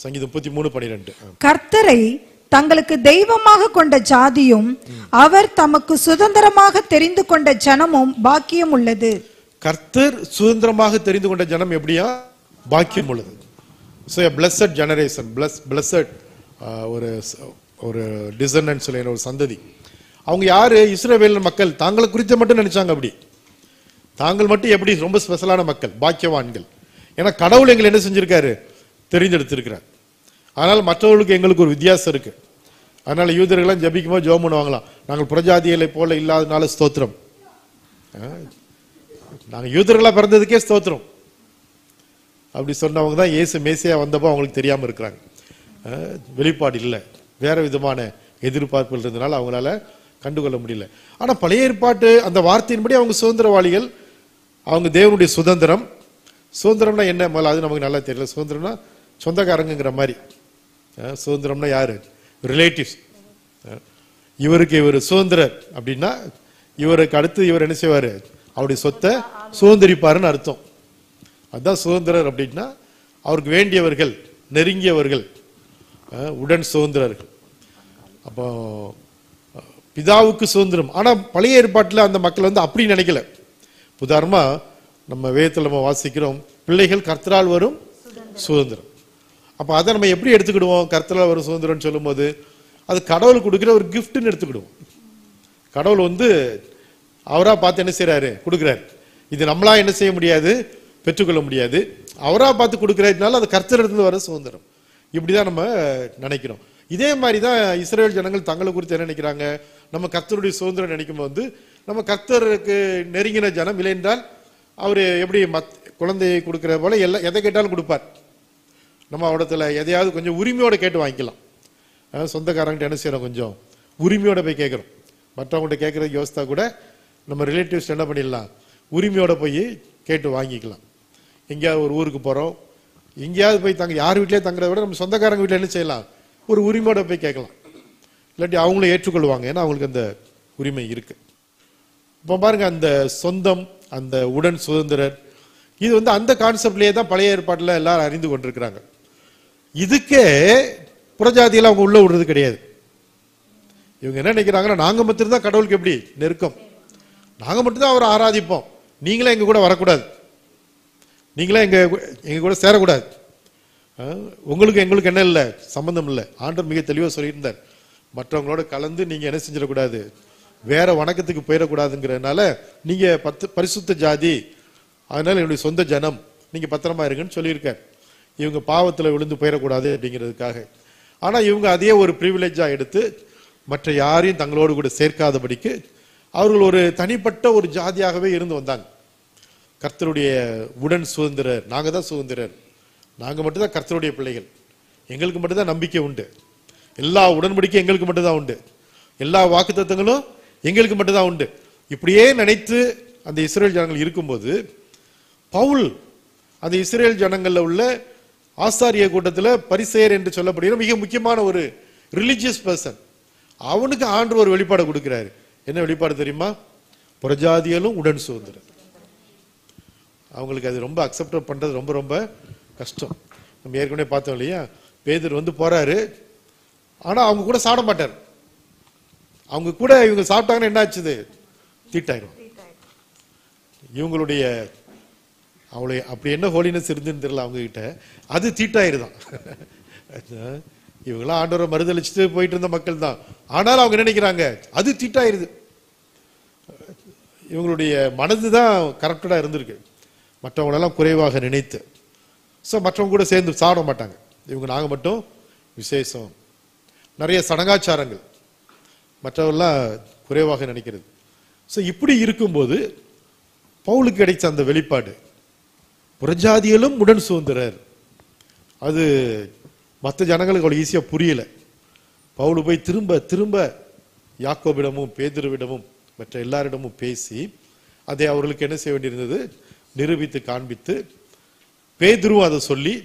சங்கீதம் 33:12. கர்த்தரை தங்களுக்கு தெய்வமாக கொண்ட ஜாதியும் அவர் தமக்கு சுதந்திரமாக தெரிந்து கொண்ட ஜனமும் பாக்கியம் உள்ளது. கர்த்தர் சுதந்திரமாக தெரிந்து கொண்ட ஜனம் எப்படியா? பாக்கியம் உள்ளது. So a blessed generation, blessed ஒரு டிசண்டன்ட் சொல்ல ஒரு சந்ததி. அவங்க யாரு? இஸ்ரவேல் மக்கள். தாங்களை குறித்து மட்டும் நினைச்சாங்க. அப்படி தாங்கள் மட்டும் எப்படி ரொம்ப ஸ்பெஷலான மக்கள், பாக்கியவான்கள். ஏன்னா கடவுள் எங்களை என்ன செஞ்சிருக்காரு? தெரிந்தெடுத்திருக்கிறார். அதனால மற்றவர்களுக்கு எங்களுக்கு ஒரு வித்தியாசம் இருக்கு. அதனால யூதர்கள்லாம் ஜபிக்குமோ ஜெபம் பண்ணுவாங்களாம், நாங்கள் புறஜாதிகளை போல இல்லாதனால ஸ்தோத்திரம். நாங்க யூதர்களா பிறந்ததுக்கே ஸ்தோத்திரம் அப்படி சொன்னவங்க தான் இயேசு மேசியா வந்தப்போ அவங்களுக்கு தெரியாம இருக்கிறாங்க. வெளிப்பாடு இல்லை, வேற விதமான எதிர்பார்ப்புகள் இருந்தனால அவங்களால கண்டுகொள்ள முடியல. ஆனா பழைய ஏற்பாட்டு அந்த வார்த்தையின்படி அவங்க சுதந்திரவாளிகள், அவங்க தேவனுடைய சுதந்திரம். சுதந்திரம்னா என்ன? முதல்ல அது நமக்கு நல்லா தெரியல. சுதந்திரம்னா சொந்தக்காரங்கிற மாதிரி. சுதந்திரம்னா யாரு? ரிலேட்டிவ்ஸ். இவருக்கு இவர் சுதந்திரர் அப்படின்னா இவருக்கு அடுத்து இவர் என்ன செய்வாரு? அவருடைய சொத்தை சுதந்திரிப்பாருன்னு அர்த்தம். அதுதான் சுதந்திரர் அப்படின்னா அவருக்கு வேண்டியவர்கள், நெருங்கியவர்கள், உடன் சுதந்திரர்கள். அப்போ பிதாவுக்கு சுதந்திரம். ஆனா பழைய ஏற்பாட்டில் அந்த மக்கள் வந்து அப்படி நினைக்கல. உதாரணமா நம்ம வேதத்தில் நம்ம வாசிக்கிறோம், பிள்ளைகள் கர்த்தரால் வரும் சுதந்திரம். அப்ப அதை நம்ம எப்படி எடுத்துக்கிடுவோம்? கர்த்தரால் வரும் சுதந்திரம்னு சொல்லும் போது அது கடவுள் கொடுக்குற ஒரு கிஃப்ட்னு எடுத்துக்கிடுவோம். கடவுள் வந்து அவரா பார்த்து என்ன செய்யறாரு, கொடுக்குறாரு. இது நம்மளா என்ன செய்ய முடியாது, பெற்றுக்கொள்ள முடியாது. அவரா பார்த்து கொடுக்குறதுனால அது கர்த்தரிடத்துல வர சுதந்திரம். இப்படிதான் நம்ம நினைக்கிறோம். இதே மாதிரி தான் இஸ்ரேல் ஜனங்கள் தங்களை குறித்து என்ன நினைக்கிறாங்க, நம்ம கர்த்தருடைய சுதந்திரம் நினைக்கும் போது நம்ம கர்த்தருக்கு நெருங்கின ஜனம். இல்லை என்றால் அவர் எப்படி குழந்தையை கொடுக்கிற போல எதை கேட்டாலும் கொடுப்பார். நம்ம அவடத்துல எதையாவது கொஞ்சம் உரிமையோட கேட்டு வாங்கிக்கலாம். சொந்தக்காரங்கிட்ட என்ன செய்யறோம், கொஞ்சம் உரிமையோட போய் கேட்குறோம். மற்றவங்கள்ட்ட கேட்கறதுக்கு யோசித்தா கூட நம்ம ரிலேட்டிவ்ஸ் என்ன பண்ணிடலாம், உரிமையோட போய் கேட்டு வாங்கிக்கலாம். எங்கேயாவது ஒரு ஊருக்கு போகிறோம், எங்கேயாவது போய் யார் வீட்டிலே தங்குறத விட நம்ம சொந்தக்காரங்க வீட்டில் என்ன செய்யலாம், ஒரு உரிமையோட போய் கேட்கலாம். இல்லாட்டி அவங்களும் ஏற்றுக்கொள்வாங்க, ஏன்னா அவங்களுக்கு அந்த உரிமை இருக்கு. இப்போ பாருங்க, அந்த சொந்தம், அந்த உடன் சுதந்திரர், இது வந்து அந்த கான்செப்ட்லேயே தான் பழைய ஏற்பாட்டில் எல்லாரும் அறிந்து கொண்டிருக்கிறாங்க. இதுக்கே புறஜாதியெல்லாம் அவங்க உள்ள விடுறது கிடையாது. இவங்க என்ன நினைக்கிறாங்கன்னா, நாங்க மட்டும்தான் கடவுளுக்கு எப்படி நெருக்கம், நாங்க மட்டும்தான் அவரை ஆராதிப்போம், நீங்களே எங்க கூட வரக்கூடாது, நீங்களே எங்க கூட சேரக்கூடாது, உங்களுக்கு எங்களுக்கு என்ன இல்லை, சம்பந்தம் இல்லை. ஆண்டவர் மிக தெளிவாக சொல்லியிருந்தார், மற்றவங்களோட கலந்து நீங்க என்ன செஞ்சிடக்கூடாது, வேற வணக்கத்துக்கு போயிடக்கூடாதுங்கிறதுனால நீங்க பரிசுத்த ஜாதி, அதனால என்னுடைய சொந்த ஜனம், நீங்க பத்திரமா இருங்கன்னு சொல்லியிருக்கார். இவங்க பாவத்தில் விழுந்து போயிடக்கூடாது அப்படிங்கிறதுக்காக. ஆனா இவங்க அதே ஒரு ப்ரிவிலேஜா எடுத்து மற்ற யாரையும் தங்களோடு கூட சேர்க்காதபடிக்கு அவர்கள் ஒரு தனிப்பட்ட ஒரு ஜாதியாகவே இருந்து வந்தாங்க. கர்த்தருடைய உடன் சுதந்திரர், நாங்க தான் சுதந்திரர், நாங்க மட்டும்தான் கர்த்தருடைய பிள்ளைகள், எங்களுக்கு மட்டும்தான் நம்பிக்கை உண்டு, எல்லா உடன்படிக்கையும் எங்களுக்கு மட்டும்தான் உண்டு, எல்லா வாக்குத்தத்தங்களும் எங்களுக்கு மட்டும்தான் உண்டு. இப்படியே நினைத்து அந்த இஸ்ரேல் ஜனங்கள் இருக்கும்போது பவுல் அந்த இஸ்ரேல் ஜனங்கள்ல உள்ள ஆசாரிய கூட்டத்தில் பரிசேயர் என்று சொல்லப்படுகிற மிக முக்கியமான ஒரு ரிலிஜியஸ் பர்சன், அவனுக்கு ஆண்டவர் ஒரு வெளிப்பாடு கொடுக்கிறாரு. என்ன வெளிப்பாடு தெரியுமா? புறஜாதியலும் உடன் சுதந்திரம். அவங்களுக்கு அது ரொம்ப அக்செப்ட் பண்றது ரொம்ப ரொம்ப கஷ்டம். நம்ம ஏற்கனவே பார்த்தோம் இல்லையா, பேதுரு வந்து போறாரு, ஆனா அவங்க கூட சாப்பிட மாட்டார். அவங்க கூட இவங்க சாப்பிட்டாங்கன்னா என்ன ஆச்சுது, தீட்டாயிரும். இவங்களுடைய அவளை அப்படி என்ன ஹோலினஸ் இருந்துன்னு தெரியல அவங்க கிட்ட, அது தீட்டாயிருதான். இவங்களாம் ஆண்டவரை மறுதளிச்சுட்டு போயிட்டு இருந்த மக்கள் தான், ஆனாலும் அவங்க நினைக்கிறாங்க அது தீட்டாயிருது. இவங்களுடைய மனது தான் கரெக்டடா இருந்திருக்கு, மற்றவங்களெல்லாம் குறைவாக நினைத்து. ஸோ மற்றவங்க கூட சேர்ந்து சாப்பிட மாட்டாங்க, இவங்க நாங்கள் மட்டும் விசேஷம். நிறைய சடங்காச்சாரங்கள், மற்றவெல்லாம் குறைவாக நினைக்கிறது. ஸோ இப்படி இருக்கும்போது பவுலுக்கு கிடைச்ச அந்த வெளிப்பாடு, புறஜாதியிலும் உடன் சுதந்திரர், அது மற்ற ஜனங்களுக்கு அவ்வளோ ஈஸியாக புரியல. பவுல் போய் திரும்ப திரும்ப யாக்கோபிடமும் பேதுருவிடமும் மற்ற எல்லாரிடமும் பேசி அதை அவர்களுக்கு என்ன செய்ய வேண்டியிருந்தது, நிரூபித்து காண்பித்து, பேதுருவும் அதை சொல்லி,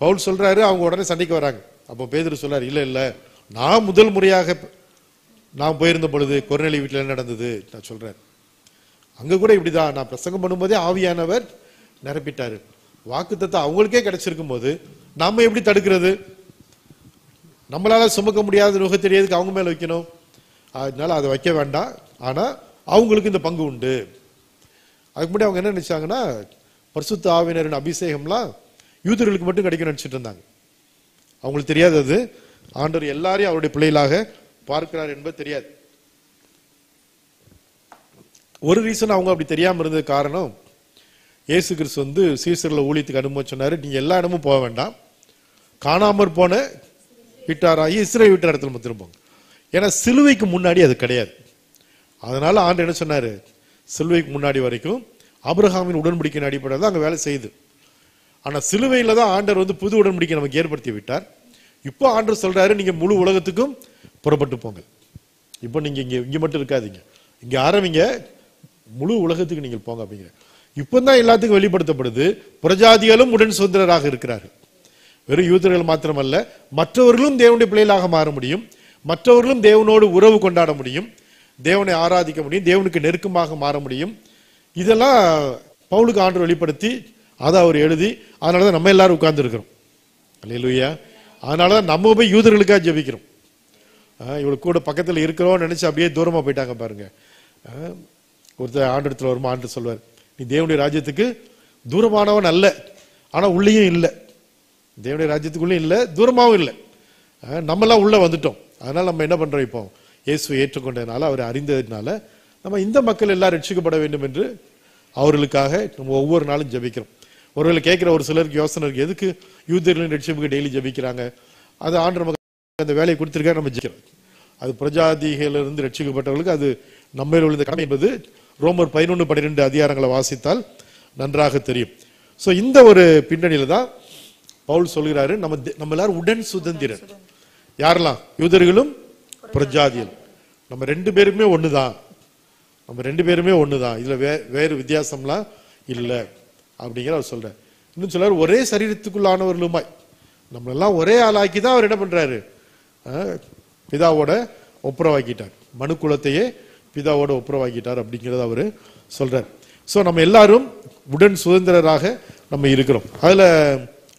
பவுல் சொல்றாரு, அவங்க உடனே சண்டைக்கு வராங்க. அப்போ பேதுரு சொல்றாரு, இல்ல இல்ல, நான் முதல் முறையாக நான் போயிருந்த பொழுது கொர்நேலி வீட்டில் என்ன நடந்தது நான் சொல்றேன், அங்க கூட இப்படிதான், நான் பிரசங்கம் பண்ணும்போதே ஆவியானவர் நிரப்பிட்டாரு, வாக்குத்தத்தம் அவங்களுக்கே கிடைச்சிருக்கும் போது நாம எப்படி தடுக்கிறது, நம்மளால சுமக்க முடியாத நுகை தெரியாதுக்கு அவங்க மேல வைக்கணும், அதனால அதை வைக்க வேண்டாம், ஆனா அவங்களுக்கு இந்த பங்கு உண்டு. அதுக்கு முன்னாடி அவங்க என்ன நினைச்சாங்கன்னா, பரிசுத்த ஆவியினரின் அபிஷேகம்லாம் யூதர்களுக்கு மட்டும் கிடைக்கும் நினைச்சிட்டு இருந்தாங்க. அவங்களுக்கு தெரியாது அது ஆண்டவர் எல்லாரையும் அவருடைய பிள்ளைகளாக பார்க்கிறார் என்பது தெரியாது. ஒரு ரீசன் அவங்க அப்படி தெரியாம இருந்தது காரணம், இயேசு கிறிஸ்து வந்து சீசர்ல ஊழியத்துக்கு அனுமதி சொன்னாரு, நீங்க எல்லா இடமும் போக வேண்டாம், காணாமற் போன வீட்டாராகி இஸ்ரவேல் வீட்டார் இடத்துல மட்டும் திரும்புங்க. ஏன்னா சிலுவைக்கு முன்னாடி அது கிடையாது. அதனால ஆண்டு என்ன சொன்னாரு, சிலுவைக்கு முன்னாடி வரைக்கும் ஆபிரகாமின் உடன்படிக்கையின் அடிப்படையில் தான் அங்க வேலை செய்யுது. ஆனா சிலுவையில தான் ஆண்டவர் வந்து புது உடன்படிக்கை நமக்கு ஏற்படுத்தி விட்டார். இப்போ ஆண்டவர் சொல்றாரு, நீங்க முழு உலகத்துக்கும் புறப்பட்டு போங்க, இப்போ நீங்க இங்க மட்டும் இருக்காதீங்க, இங்க ஆரம்பிங்க, முழு உலகத்துக்கு நீங்கள் போங்க அப்படிங்கிற. இப்பதான் எல்லாத்துக்கும் வெளிப்படுத்தப்படுது, புறஜாதிகளும் உடன் சுதந்திரராக இருக்கிறார்கள். வெறும் யூதர்கள் மாத்திரமல்ல, மற்றவர்களும் தேவனுடைய பிள்ளைகளாக மாற முடியும், மற்றவர்களும் தேவனோடு உறவு கொண்டாட முடியும், தேவனை ஆராதிக்க முடியும், தேவனுக்கு நெருக்கமாக மாற முடியும். இதெல்லாம் பவுலுக்கு ஆண்டவர் வெளிப்படுத்தி அதை அவர் எழுதி, அதனாலதான் நம்ம எல்லாரும் உட்கார்ந்து இருக்கிறோம். அல்லேலூயா. அதனாலதான் நம்ம போய் யூதர்களுக்காக ஜெபிக்கிறோம். இவளு கூட பக்கத்தில் இருக்கிறோன்னு நினைச்சு அப்படியே தூரமா போயிட்டாங்க பாருங்க. ஒருத்தர் ஆண்டத்துல வருமா ஆண்டு சொல்வார், நீ தேவனுடைய ராஜ்யத்துக்கு தூரமானவன் அல்ல, ஆனா உள்ளேயும் இல்லை. தேவனுடைய ராஜ்யத்துக்குள்ளேயும் இல்லை, தூரமாவும் இல்லை. நம்மெல்லாம் உள்ள வந்துட்டோம். அதனால நம்ம என்ன பண்றோம், இப்போ இயேசுவை ஏற்றுக்கொண்டதுனால, அவரை அறிந்ததுனால நம்ம இந்த மக்கள் எல்லாம் ரட்சிக்கப்பட வேண்டும் என்று அவர்களுக்காக நம்ம ஒவ்வொரு நாளும் ஜெபிக்கிறோம். ஒருவேளை கேட்கிற ஒரு சிலருக்கு யோசனை இருக்கு, எதுக்கு யூதர்களின் ரட்சிப்புக்கு டெய்லி ஜெபிக்கிறாங்க? அது ஆண்டு நமக்கு அந்த வேலையை கொடுத்திருக்காரு, நம்ம ஜெபிக்கிறோம். அது பிரஜாதிகளிலிருந்து ரட்சிக்கப்பட்டவர்களுக்கு அது நம்ம விழுந்த கடமை என்பது ரோமர் 11-12 அதிகாரங்களை வாசித்தால் நன்றாக தெரியும். ஸோ இந்த ஒரு பின்னணியில தான் பவுல் சொல்கிறாரு, நம்ம எல்லாரும் உடன் சுதந்திரன். யாரெல்லாம்? யூதர்களும் பிரஜாதிகள். நம்ம ரெண்டு பேருமே ஒண்ணுதான், நம்ம ரெண்டு பேருமே ஒண்ணுதான், இதுல வேறு வித்தியாசம்லாம் இல்லை அப்படிங்கிற அவர் சொல்ற. இன்னும் சொல்றாரு, ஒரே சரீரத்துக்குள்ளானவர்களுமாய் நம்மளெல்லாம் ஒரே ஆளாக்கி தான் அவர் என்ன பண்றாரு, பிதாவோட ஒப்புரவாக்கிட்டார். மனு குலத்தையே பிதாவோட ஒப்புரவாக்கிட்டார் அப்படிங்கிறத அவரு சொல்றார். ஸோ நம்ம எல்லாரும் உடன் சுதந்திரராக நம்ம இருக்கிறோம்.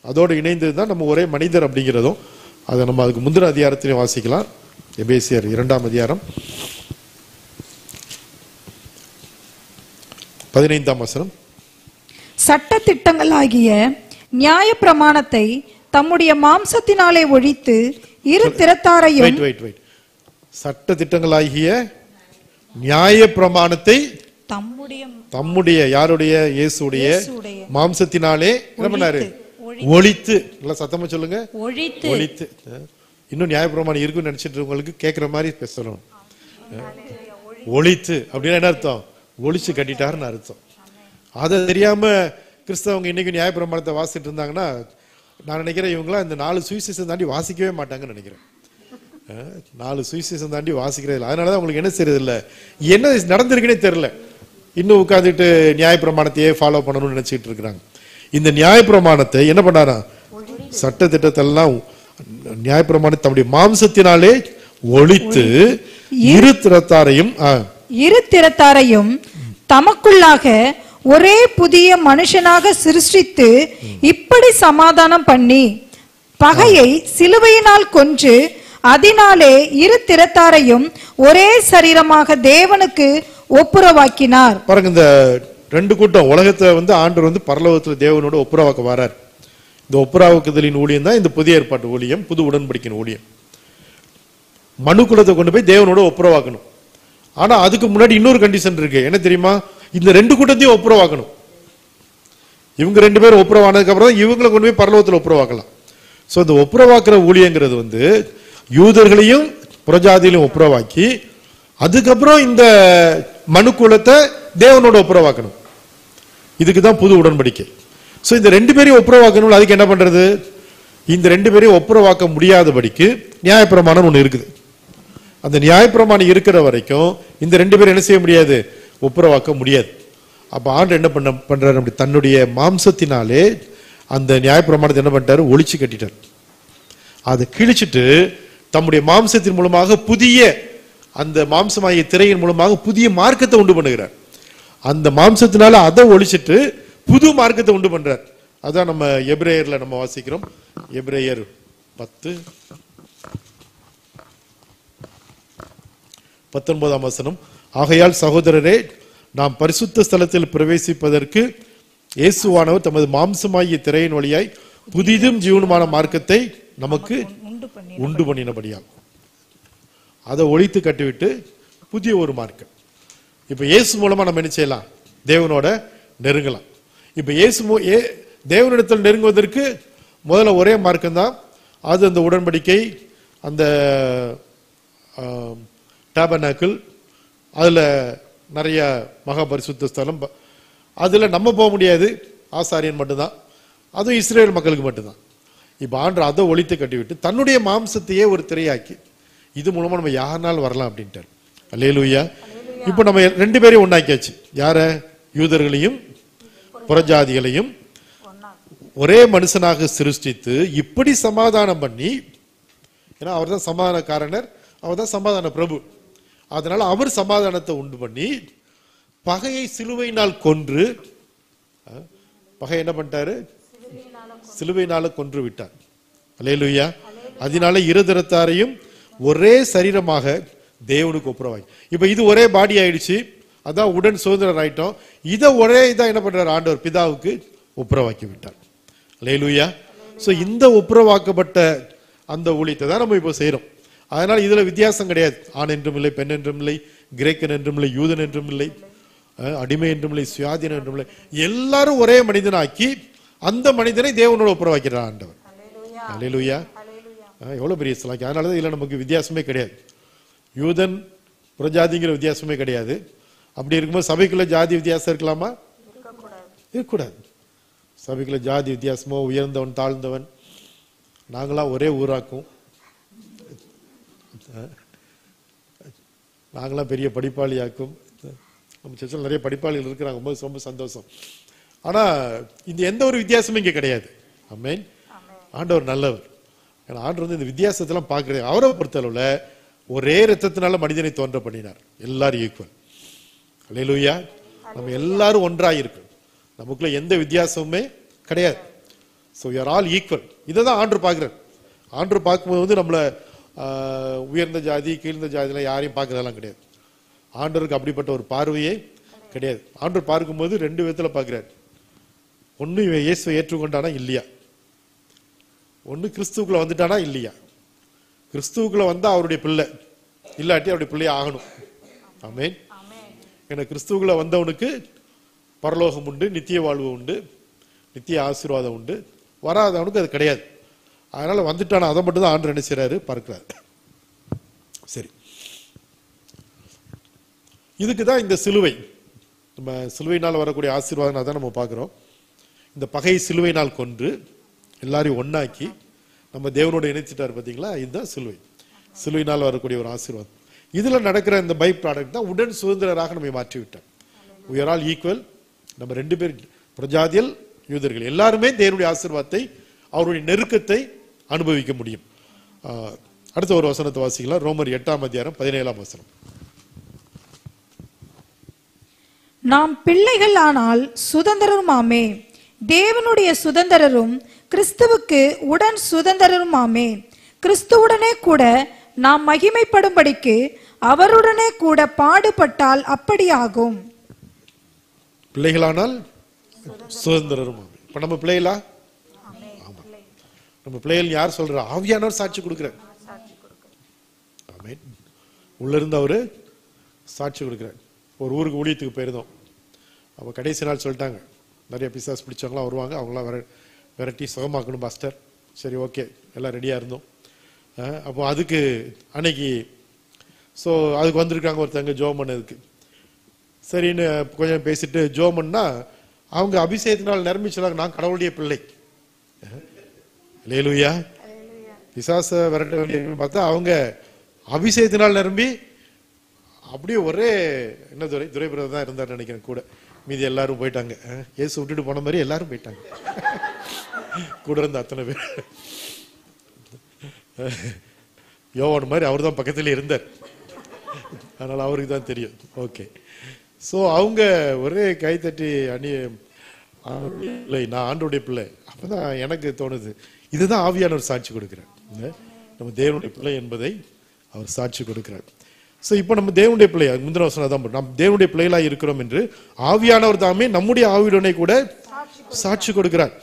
அதோடு இணைந்தது தான் நம்ம ஒரே மனிதர் அப்படிங்கிறதும். அதை நம்ம அதுக்கு முந்தின அதிகாரத்திலையும் வாசிக்கலாம். எபேசியர் 2ஆம் அதிகாரம் 15ஆம் வசனம். சட்ட திட்டங்களாகிய நியாய பிரமாணத்தை தம்முடைய மாம்சத்தினாலே ஒழித்து இரு திறத்தாரையும் சட்ட திட்டங்களாகிய நியாய பிரமாணத்தை தம்முடைய யாருடைய? இயேசுடைய மாம்சத்தினாலே என்ன பண்ணாரு? ஒழித்து. நல்லா சத்தமா சொல்லுங்க, ஒழித்து. இன்னும் நியாய பிரமாணம் இருக்குன்னு நினைச்சிட்டு உங்களுக்கு கேட்கிற மாதிரி பேசணும். ஒழித்து அப்படின்னா என்ன அர்த்தம்? ஒழிச்சு கட்டிட்டாருன்னு அர்த்தம். அதை தெரியாம கிறிஸ்தவங்க இன்னைக்கு நியாய பிரமாணத்தை வாசிட்டு இருந்தாங்கன்னா, நான் நினைக்கிறேன் இவங்களாம் இந்த 4 சுவிசேஷம் தாண்டி வாசிக்கவே மாட்டாங்கன்னு நினைக்கிறேன். 4 சுவிசேஷம் தாண்டி வாசிக்கிறது இல்லை. அதனாலதான் உங்களுக்கு என்ன செய்யறது இல்லை, என்ன நடந்திருக்குன்னே தெரியல. இன்னும் உட்காந்துட்டு நியாய பிரமாணத்தையே ஃபாலோ பண்ணணும்னு நினைச்சிட்டு இருக்கிறாங்க. இந்த நியாய பிரமாணத்தை என்ன பண்ணாரா? சட்ட திட்டத்தெல்லாம் நியாய பிரமாணத்தை தம்முடைய மாம்சத்தினாலே ஒழித்து இரு திறத்தாரையும் தமக்குள்ளாக ஒரே புதிய மனுஷனாக சிருஷ்டித்து இப்படி சமாதானம் பண்ணி பகையை சிலுவையினால் கொன்று அதனாலே இரு திறத்தாரையும் ஒரே சரீரமாக தேவனுக்கு ஒப்புரவாக்கினார். பாருங்க, இந்த ரெண்டு கூட்டம் உலகத்தை ஆண்டவர் பரலோகத்துல தேவனோட ஒப்புரவாக்க வரார். இந்த ஒப்புரவாக்குதலின் ஊழியம் தான் இந்த புதிய ஏற்பாட்டு ஊழியம், புது உடன்படிக்கையின் ஊழியம். மனு குலத்தை கொண்டு போய் தேவனோட ஒப்புரவாக்கணும். ஆனா அதுக்கு முன்னாடி இன்னொரு கண்டிஷன் இருக்கு. என்ன தெரியுமா? இந்த ரெண்டு கூட்டத்தையும் ஒப்புரவாக்கணும். இவங்க ரெண்டு பேரும் ஒப்புரவானதுக்கு அப்புறம் தான் இவங்களை கொண்டு போய் பரலோகத்துல ஒப்புரவாக்கலாம். சோ இந்த ஒப்புரவாக்குற ஊழியங்கிறது யூதர்களையும் பிரஜாதியிலும் ஒப்புரவாக்கி அதுக்கப்புறம் இந்த மனு குலத்தை தேவனோட ஒப்புரவாக்கணும். இதுக்குதான் புது உடன்படிக்கை. சோ இந்த ரெண்டு பேரையும் ஒப்புரவாக்கணும். அதுக்கு என்ன பண்றது? இந்த ரெண்டு பேரையும் ஒப்புரவாக்க முடியாதபடிக்கு நியாயப்பிரமாணம் ஒண்ணு இருக்குது. அந்த நியாயப்பிரமாணம் இருக்கிற வரைக்கும் இந்த ரெண்டு பேரும் என்ன செய்ய முடியாது? ஒப்புரவாக்க முடியாது. அப்ப ஆண்டு என்ன பண்றாரு? அப்படி தன்னுடைய மாம்சத்தினாலே அந்த நியாயப்பிரமாணத்தை என்ன பண்ணிட்டாரு? ஒழிச்சு கட்டிட்டார். அதை கிழிச்சிட்டு தம்முடைய மாம்சத்தின் மூலமாக புதிய அந்த மாம்சமாகிய திரையின் மூலமாக புதிய மார்க்கத்தை உண்டு பண்ணுகிறார். அந்த மாம்சத்தினால அதை ஒழிச்சிட்டு புது மார்க்கத்தை உண்டு பண்றார். அதான் நம்ம எபிரேயர்ல நம்ம வாசிக்கிறோம். எபிரேயர் 10:19 வசனம். ஆகையால் சகோதரரே, நாம் பரிசுத்த ஸ்தலத்தில் பிரவேசிப்பதற்கு இயேசுவானவர் தமது மாம்சமாகிய திரையின் வழியாய் புதிதும் ஜீவனுமான மார்க்கத்தை நமக்கு உண்டு பண்ணினபடியால் அதை ஒழித்து கட்டிவிட்டு புதிய ஒரு மார்க்கம். இப்ப இயேசு மூலமா நம்ம என்ன செய்யலாம்? தேவனோட நெருங்கலாம். இப்ப இயேசு தேவனிடத்தில் நெருங்குவதற்கு முதல்ல ஒரே மார்க்கம் தான். அது அந்த உடன்படிக்கை, அந்த டாபர்னாக்கிள், அதுல நிறைய மகா பரிசுத்த ஸ்தலம். அதுல நம்ம போக முடியாது, ஆசாரியன் மட்டும்தான். அதுவும் இஸ்ரேல் மக்களுக்கு மட்டும்தான். இப்ப ஆண்டு அதை ஒழித்து கட்டிவிட்டு தன்னுடைய மாம்சத்தையே ஒரு திரையாக்கி இது மூலமா நம்ம யாருனாலும் வரலாம் அப்படின்ட்டார். அல்லேலூயா. இப்ப நம்ம ரெண்டு பேரையும் ஒன்னாக்கியாச்சு. யார? யூதர்களையும் புறஜாதிகளையும் ஒரே மனுஷனாக சிருஷ்டித்து இப்படி சமாதானம் பண்ணி, ஏன்னா அவர் தான் சமாதான காரணர், அவர் தான் சமாதான பிரபு. அதனால அவர் சமாதானத்தை உண்டு பண்ணி பகையை சிலுவையினால் கொன்று, பகை என்ன பண்ணிட்டாரு? சிலுவையினால கொன்று விட்டார். அல்லேலூயா. அதனால இருதரத்தாரையும் ஒரே சரீரமாக தேவனுக்கு ஒப்புரவாகி. இப்ப இது ஒரே பாடி ஆயிடுச்சு, அதான் உடன் சுதந்திரர் ஆயிட்டோம். இதை ஒரே இதான் என்ன பண்றாரு ஆண்டவர் பிதாவுக்கு ஒப்புரவாக்கி விட்டார். அல்லேலூயா. சோ இந்த ஒப்புரவாக்கப்பட்ட அந்த ஊழியத்தை தான் நம்ம இப்போ செய்யறோம். அதனால இதுல வித்தியாசம் கிடையாது. ஆண் என்றும் இல்லை, பெண் என்றும் இல்லை, கிரேக்கன் என்றும் இல்லை, யூதன் என்றும் இல்லை, அடிமை என்றும் இல்லை, சுயாதீனம் என்றும் இல்லை, எல்லாரும் ஒரே மனிதனாக்கி அந்த மனிதனை தேவனோட ஒப்புரவாக்கிறார் ஆண்டவர். அல்லேலூயா. எவ்வளவு பெரிய சிலாக்கி. அதனாலதான் இதுல நமக்கு வித்தியாசமே கிடையாது. யூதன் புறஜாதிங்கிற வித்தியாசமே கிடையாது. அப்படி இருக்கும்போது சபைக்குள்ள ஜாதி வித்தியாசம் இருக்கலாமா? இருக்கக்கூடாது. சபைக்குள்ள ஜாதி வித்தியாசமோ, உயர்ந்தவன் தாழ்ந்தவன், நாங்களாம் ஒரே ஊராக்கும், நாங்களாம் பெரிய படிப்பாளியாக்கும். நம்ம சர்ச்சில் நிறைய படிப்பாளிகள் இருக்கிறாங்க, ரொம்ப சந்தோஷம். ஆனா இந்த எந்த ஒரு வித்தியாசமும் இங்க கிடையாது. ஆமென். ஆண்டவர் நல்லவர். ஏன்னா ஆண்டவர் வந்து இந்த வித்தியாசத்தெல்லாம் பார்க்கறது. அவரை பொறுத்தளவுல ஒரே ரத்தத்தினால மனிதனை தோன்ற பண்ணினார். எல்லாரும் ஈக்குவல். அல்லேலூயா. நம்ம எல்லாரும் ஒன்றாக இருக்கோம். நமக்குள்ள எந்த வித்தியாசமுமே கிடையாது. So we are all equal. இதை தான் ஆண்டவர் பார்க்குறார். ஆண்டவர் பார்க்கும்போது வந்து நம்மளை உயர்ந்த ஜாதி கீழ்ந்த ஜாதியெல்லாம் யாரையும் பார்க்கறதெல்லாம் கிடையாது. ஆண்டவருக்கு அப்படிப்பட்ட ஒரு பார்வையே கிடையாது. ஆண்டவர் பார்க்கும்போது ரெண்டு விதத்தில் பார்க்குறாரு. ஒன்று இவன் இயேசுவை ஏற்றுக்கொண்டானா இல்லையா, ஒன்று கிறிஸ்துவுக்குள்ள வந்துட்டானா இல்லையா. கிறிஸ்துவுக்குள்ள வந்தா அவருடைய பிள்ளை, இல்லாட்டி அவருடைய பிள்ளைய ஆகணும். ஆமென். ஏன்னா கிறிஸ்துவுக்குள்ள வந்தவனுக்கு பரலோகம் உண்டு, நித்திய வாழ்வு உண்டு, நித்திய ஆசீர்வாதம் உண்டு. வராதவனுக்கு அது கிடையாது. அதனால வந்துட்டானா அதை மட்டும் தான் ஆண்டவர் என்ன செய்றாரு பார்க்கிறார். சரி, இதுக்கு தான் இந்த சிலுவை, நம்ம சிலுவையினால் வரக்கூடிய ஆசீர்வாதம் அதான் நம்ம பார்க்கிறோம். இந்த பகை சிலுவையினால் கொன்று எல்லாரையும் ஒன்னாக்கி நம்ம தேவனோட இணைச்சிட்டார் பார்த்தீங்களா. இதுதான் சிலுவை. சிலுவையினால் வரக்கூடிய ஒரு ஆசீர்வாதம். இதுல நடக்கிற இந்த பை ப்ராடக்ட் தான் உடன் சுதந்திரராக நம்ம மாற்றி விட்டார். we are all equal. நம்ம ரெண்டு பேர் பிரஜாதியல் யூதர்கள் எல்லாருமே தேவனுடைய ஆசீர்வாதத்தை, அவருடைய நெருக்கத்தை அனுபவிக்க முடியும். அடுத்த ஒரு வசனத்தை வாசிக்கலாம். ரோமர் 8:17. நாம் பிள்ளைகள் ஆனால் சுதந்திரருமாமே, தேவனுடைய சுதந்திரரும் கிறிஸ்துவுக்கு உடன் சுதந்திரருமாமே. கிறிஸ்துவுடனே கூட நாம் மகிமைப்படும்படிக்கு அவருடனே கூட பாடுபட்டால் அப்படியாகும். பிள்ளைகளானால் சுதந்திரரும். இப்ப நம்ம பிள்ளைகளா? ஆமா. நம்ம பிள்ளைகள் யார் சொல்ற? ஆவியானவர் சாட்சி கொடுக்கிறார். ஆமென். உள்ள இருந்து அவரு சாட்சி கொடுக்கிறார். ஒரு ஊருக்கு ஊழியத்துக்கு போயிருந்தோம். அப்ப கடைசி நாள் சொல்லிட்டாங்க, நிறைய பிசாஸ் பிடிச்சவங்களாம் வருவாங்க, அவங்களாம் விரட்டி சுகமாக்கணும் பாஸ்டர். சரி, ஓகே, எல்லாம் ரெடியா இருந்தோம். அப்போ அதுக்கு அன்னைக்கு ஸோ அதுக்கு வந்திருக்காங்க ஒருத்தங்க ஜோம் பண்ணதுக்கு. சரின்னு கொஞ்சம் பேசிட்டு ஜோம் பண்ணா அவங்க அபிஷேகத்தினால் நிரம்பி சொன்னாங்க, நான் கடவுளுடைய பிள்ளை. அல்லேலூயா. பிசாச விரட்ட வேண்டிய பார்த்தா அவங்க அபிஷேகத்தினால் நிரம்பி அப்படியே ஒரே என்ன துரைபிரதம் தான் இருந்தார் நினைக்கிறேன் கூட. மீதி எல்லாரும் போயிட்டாங்க. இயேசு விட்டுட்டு போன மாதிரி எல்லாரும் போயிட்டாங்க. கூட இருந்த அத்தனை பேர். யோவான் மாதிரி அவர் தான் பக்கத்துல இருந்தார். அதனால அவருக்கு தான் தெரியும். ஓகே. சோ அவங்க ஒரே கைத்தட்டி நான் ஆண்டோடைய பிள்ளை. அப்பதான் எனக்கு தோணுது, இதுதான் ஆவியானவர் சாட்சி கொடுக்கிறார். நம்ம தேவனுடைய பிள்ளை என்பதை அவர் சாட்சி கொடுக்கிறார். சோ இப்போ நம்ம தேவனுடைய பிள்ளை, முந்தின வசனம் தான், நம்ம தேவனுடைய பிள்ளைகளா இருக்கிறோம் என்று ஆவியானவர் தாமே நம்முடைய ஆவியுடனே கூட சாட்சி கொடுக்கிறார்.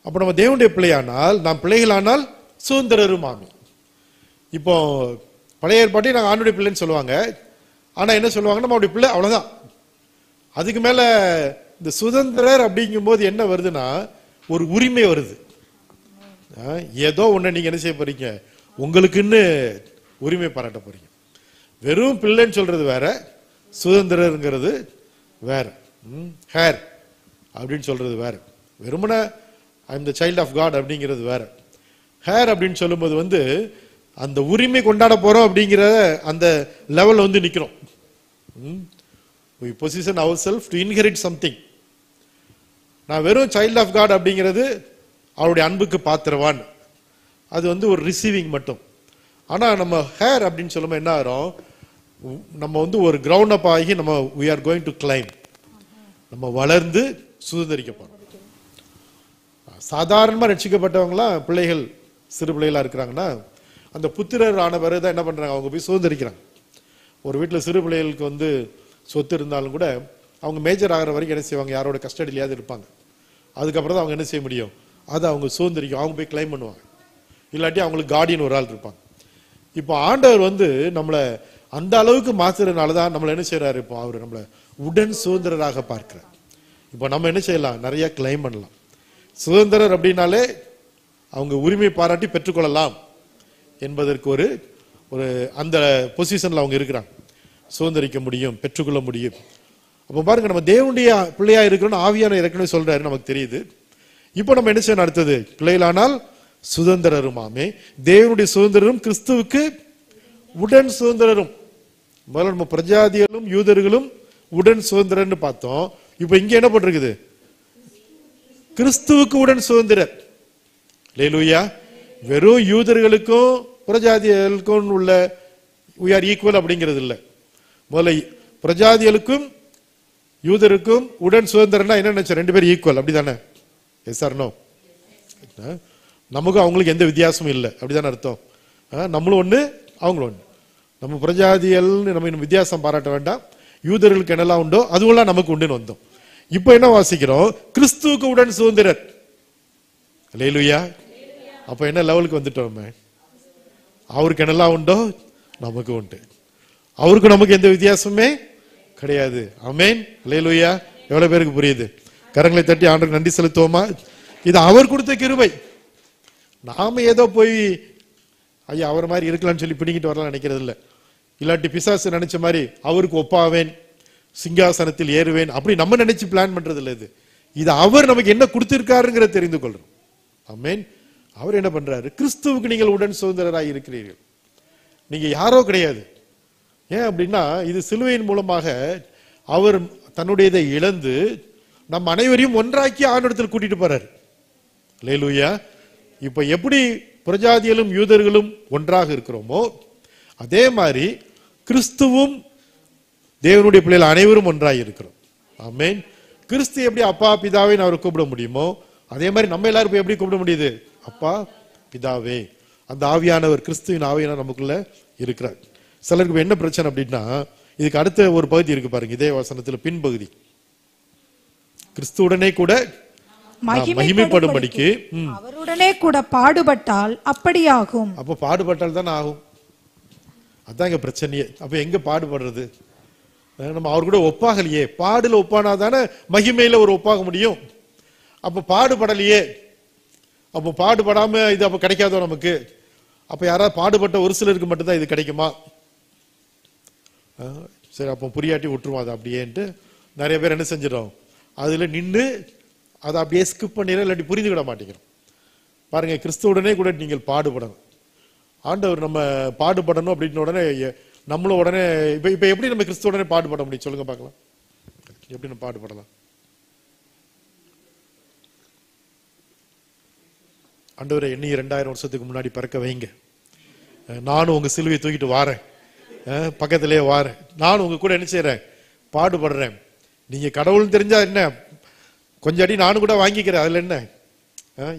அப்ப நம்ம தேவனுடைய பிள்ளையானால், நாம் பிள்ளைகளானால் சுதந்திரருமாமே. இப்போ பழைய ஏற்பாட்டை நாங்கள் ஆண்டுடைய பிள்ளைன்னு சொல்லுவாங்க. ஆனா என்ன சொல்லுவாங்க, நம்ம அவருடைய பிள்ளை, அவ்வளவுதான். அதுக்கு மேல இந்த சுதந்திரர் அப்படிங்கும் போது என்ன வருதுன்னா, ஒரு உரிமை வருது. ஏதோ ஒண்ணு நீங்க என்ன செய்ய போறீங்க, உங்களுக்குன்னு உரிமை பாராட்ட போறீங்க. வெறும் பிள்ளைன்னு சொல்றது வேற, சுதந்திரங்கிறது வேற. ஹேர் அப்படின்னு சொல்றது வேற. வெறுமன I am the child of God அப்படிங்கிறது வேற. ஹேர் அப்படின்னு சொல்லும்போது வந்து அந்த உரிமை கொண்டாட போறோம் அப்படிங்கிற அந்த லெவல்ல வந்து நிக்கிறோம். we position ourselves to inherit something. நான் வெறும் சைல்ட் ஆஃப் காட் அப்படிங்கிறது அவருடைய அன்புக்கு பாத்திரவான், அது வந்து ஒரு ரிசீவிங் மட்டும். ஆனா நம்ம ஹேர் அப்படின்னு சொல்லும்போது என்ன ஆகும், நம்ம வந்து ஒரு கிரவுண்ட் அப் ஆகி நம்ம we are going to climb, நம்ம வளர்ந்து சுதந்திரிக்க போறோம். சாதாரணமா ரட்சிக்கப்பட்டவங்களாம் பிள்ளைகள் சிறு பிள்ளைகளா இருக்கிறாங்கன்னா அந்த புத்திரர் ஆன பிறகு தான் என்ன பண்றாங்க, அவங்க போய் சுதந்திரிக்கிறாங்க. ஒரு வீட்டில் சிறு பிள்ளைகளுக்கு சொத்து இருந்தாலும் கூட அவங்க மேஜர் ஆகிற வரைக்கும் என்ன செய்வாங்க, யாரோட கஸ்டடியிலையாவது இருப்பாங்க. அதுக்கப்புறம் தான் அவங்க என்ன செய்ய முடியும், அதை அவங்க சுதந்திரிக்கும், அவங்க போய் கிளைம் பண்ணுவாங்க. இல்லாட்டி அவங்களுக்கு கார்டியன் ஒரு ஆள் இருப்பாங்க. இப்போ ஆண்டவர் நம்மளை அந்த அளவுக்கு மாத்துறதுனால தான் நம்மளை என்ன செய்யறாரு, இப்போ அவர் நம்மளை உடன் சுதந்திரராக பார்க்கிறார். இப்போ நம்ம என்ன செய்யலாம், நிறைய கிளைம் பண்ணலாம். சுதந்திரர் அப்படின்னாலே அவங்க உரிமை பாராட்டி பெற்றுக்கொள்ளலாம் என்பதற்கு ஒரு அந்த பொசிஷன்ல அவங்க இருக்கிறாங்க. சுதந்திரிக்க முடியும், பெற்றுக்கொள்ள முடியும். அப்போ பாருங்க, நம்ம தேவனுடைய பிள்ளையா இருக்கிறோம்னு ஆவியான ஏற்கனவே சொல்றாரு, நமக்கு தெரியுது. இப்போ நம்ம என்ன செய்யணும், அடுத்தது பிள்ளைகளானால் சுதந்திரருமாமே, தேவனுடைய சுதந்திரரும் கிறிஸ்துவுக்கு உடன் சுதந்திரரும். முதல்ல நம்ம பிரஜாதிகளும் யூதர்களும் உடன் சுதந்திரன்னு பார்த்தோம். இப்போ இங்க என்ன போட்டிருக்குது, கிறிஸ்துவுக்கு உடன் சுதந்திரர். அல்லேலூயா. வெறும் யூதர்களுக்கும் பிரஜாதிகளுக்கும் உள்ள we are equal அப்படிங்கிறது இல்லை. முதல்ல பிரஜாதிகளுக்கும் யூதருக்கும் உடன் சுதந்திரம்னா என்ன நினைச்ச, ரெண்டு பேரும் ஈக்குவல், அப்படிதானே? Yes or no? நமக்கும் அவங்களுக்கு எந்த வித்தியாசமும் இல்லை, அப்படிதானே அர்த்தம்? நம்மளும் ஒண்ணு அவங்களும் ஒண்ணு. நம்ம பிரஜாதிகள் நம்ம இன்னும் வித்தியாசம் பாராட்ட வேண்டாம். யூதர்களுக்கு என்னெல்லாம் உண்டோ அதுவெல்லாம் நமக்கு உண்டுன்னு வந்தோம். இப்போ என்ன வாசிக்கிறோம், கிறிஸ்துவுக்கு உடன் சுதந்திரர். அல்லேலூயா. அப்ப என்ன லெவலுக்கு வந்துட்டோம், அவருக்கு என்னெல்லாம் உண்டோ நமக்கு உண்டு, அவருக்கு நமக்கு எந்த வித்தியாசமே கிடையாது. ஆமென். அல்லேலூயா. எவ்வளவு பேருக்கு புரியுது? கரங்களை தட்டி ஆண்டவருக்கு நன்றி செலுத்துவோமா? இது அவர் கொடுத்த கிருபை. நாம ஏதோ போய் ஐயா அவர் மாதிரி இருக்கலாம்னு சொல்லி பிடிங்கிட்டு வரலாம் நினைக்கிறது இல்லை. இல்லாட்டி பிசாசு நினைச்ச மாதிரி அவருக்கு ஒப்பாவேன், சிங்காசனத்தில் ஏறுவேன், அப்படி நம்ம நினைச்சு பிளான் பண்றது இல்லை. இது அவர் நமக்கு என்ன கொடுத்திருக்காருங்கிறத தெரிந்து கொள்றோம். ஆமென். அவர் என்ன பண்றாரு, கிறிஸ்துவுக்கு நீங்கள் உடன் சுதந்திரராய் இருக்கிறீர்கள். நீங்க யாரோ கிடையாது. ஏன் அப்படின்னா, இது சிலுவையின் மூலமாக அவர் தன்னுடையதை இழந்து நம் அனைவரையும் ஒன்றாக்கி ஆண்டவரிடத்தில் கூட்டிட்டு போறாரு. அல்லேலூயா. இப்ப எப்படி பிரஜாதிகளும் யூதர்களும் ஒன்றாக இருக்கிறோமோ அதே மாதிரி கிறிஸ்துவும் தேவனுடைய பிள்ளைகள் அனைவரும் ஒன்றாக இருக்கிறோம். ஆமென். கிறிஸ்து எப்படி அப்பா பிதாவை அவர் கூப்பிட முடியுமோ அதே மாதிரி நம்ம எல்லாரும் போய் எப்படி கூப்பிட முடியுது, அப்பா பிதாவே. அந்த ஆவியானவர், கிறிஸ்துவின் ஆவியானவர் நமக்குள்ள இருக்கிறார். சிலருக்கு என்ன பிரச்சனை அப்படின்னா, இதுக்கு அடுத்த ஒரு பகுதி இருக்கு பாருங்க, இதே வசனத்துல பின்பகுதி, கிறிஸ்துவுடனே கூட மகிமைப்படும்படிக்கு அவருடனே கூட பாடுபட்டால் அப்படியாகும். அப்ப பாடுபட்டால் தான் ஆகும். அதான் இங்க பிரச்சனையே. அப்ப எங்க பாடுபடுறது, நம்ம அவர் கூட ஒப்பாகலையே. பாடுல ஒப்பானாதானே மகிமையில ஒரு ஒப்பாக முடியும். அப்ப பாடுபடலையே, அப்ப பாடுபடாம இது அப்ப கிடைக்காதோ நமக்கு. அப்ப யாராவது பாடுபட்ட ஒரு சிலருக்கு மட்டும்தான் இது கிடைக்குமா? சரி, அப்போ புரியாட்டி விட்டுருவோம் அது அப்படியேன்ட்டு நிறைய பேர் என்ன செஞ்சிடும், அதுல நின்று அதை அப்படியே ஸ்கிப் பண்ணிடுறோம், இல்லாட்டி புரிந்துவிட மாட்டேங்கிறோம். பாருங்க, கிறிஸ்துவுடனே கூட நீங்கள் பாடுபடணும். ஆண்டவர் நம்ம பாடுபடணும் அப்படின்னு உடனே நம்மளும் உடனே இப்ப எப்படி நம்ம கிறிஸ்துவுடனே பாடுபட முடியும் சொல்லுங்க பார்க்கலாம். எப்படி நம்ம பாடுபடலாம்? ஆண்டவரை எண்ணி 2000 வருஷத்துக்கு முன்னாடி பிறக்க வைங்க, நானும் உங்க சிலுவையை தூக்கிட்டு வாரேன், பக்கத்திலே வாரேன், நானும் உங்க கூட என்ன செய்யறேன், பாடுபடுறேன். நீங்க கடவுள்னு தெரிஞ்சா என்ன, கொஞ்சம் அடி நானும் கூட வாங்கிக்கிறேன், அதுல என்ன,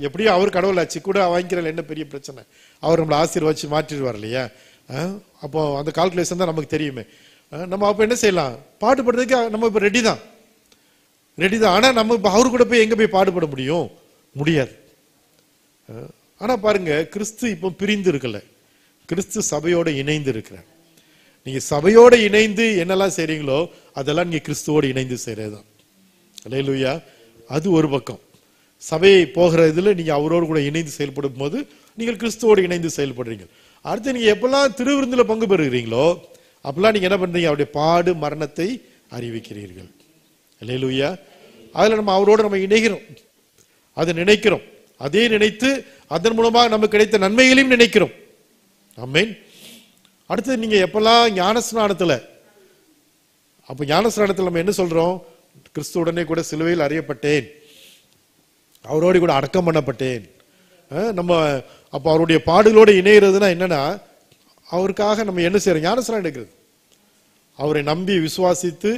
எப்படியும் அவர் கடவுள் ஆச்சு கூட வாங்கிக்கிறதுல என்ன பெரிய பிரச்சனை? அவர் நம்மளை ஆசீர்வச்சு மாற்றிடுவார் இல்லையா? அப்போ அந்த கால்குலேஷன் தான் நமக்கு தெரியுமே. நம்ம அப்ப என்ன செய்யலாம், பாடுபடுறதுக்கு நம்ம இப்ப ரெடி தான். ஆனா நம்ம இப்ப அவரு கூட போய் எங்க போய் பாடுபட முடியும்? முடியாது. ஆனா பாருங்க, கிறிஸ்து இப்போ பிரிந்து இருக்கல, கிறிஸ்து சபையோட இணைந்து இருக்கிறார். நீங்க சபையோட இணைந்து என்னெல்லாம் செய்றீங்களோ அதெல்லாம் நீங்க கிறிஸ்துவோட இணைந்து செய்யறதுதான். அல்லேலூயா. அது ஒரு பக்கம். சபையை போகிற இதுல நீங்க அவரோடு கூட இணைந்து செயல்படும் போது நீங்கள் கிறிஸ்துவோடு இணைந்து செயல்படுறீங்க. அடுத்து நீங்க எப்பெல்லாம் திருவிருந்துல பங்கு பெறுகிறீங்களோ அப்பெல்லாம் நீங்க என்ன பண்றீங்க, அவருடைய பாடு மரணத்தை அறிவிக்கிறீர்கள். அல்லேலூயா. அதுல நம்ம அவரோட நம்ம இணைகிறோம், அதை நினைக்கிறோம், அதே நினைத்து அதன் மூலமாக நமக்கு கிடைத்த நன்மைகளையும் நினைக்கிறோம். ஆமென். அடுத்தது நீங்க எப்பெல்லாம் ஞானஸ்நானத்துல, அப்ப ஞானஸ்நானத்துல நம்ம என்ன சொல்றோம், கிறிஸ்துவுடனே கூட சிலுவையில் அறியப்பட்டேன், அவரோடு கூட அடக்கம் பண்ணப்பட்டேன். நம்ம அப்ப அவருடைய பாடுகளோடு இணைகிறதுனா என்னன்னா, அவருக்காக நம்ம என்ன செய்யறோம், ஞானஸ்நானம் எடுக்கிறது. அவரை நம்பி விசுவாசித்து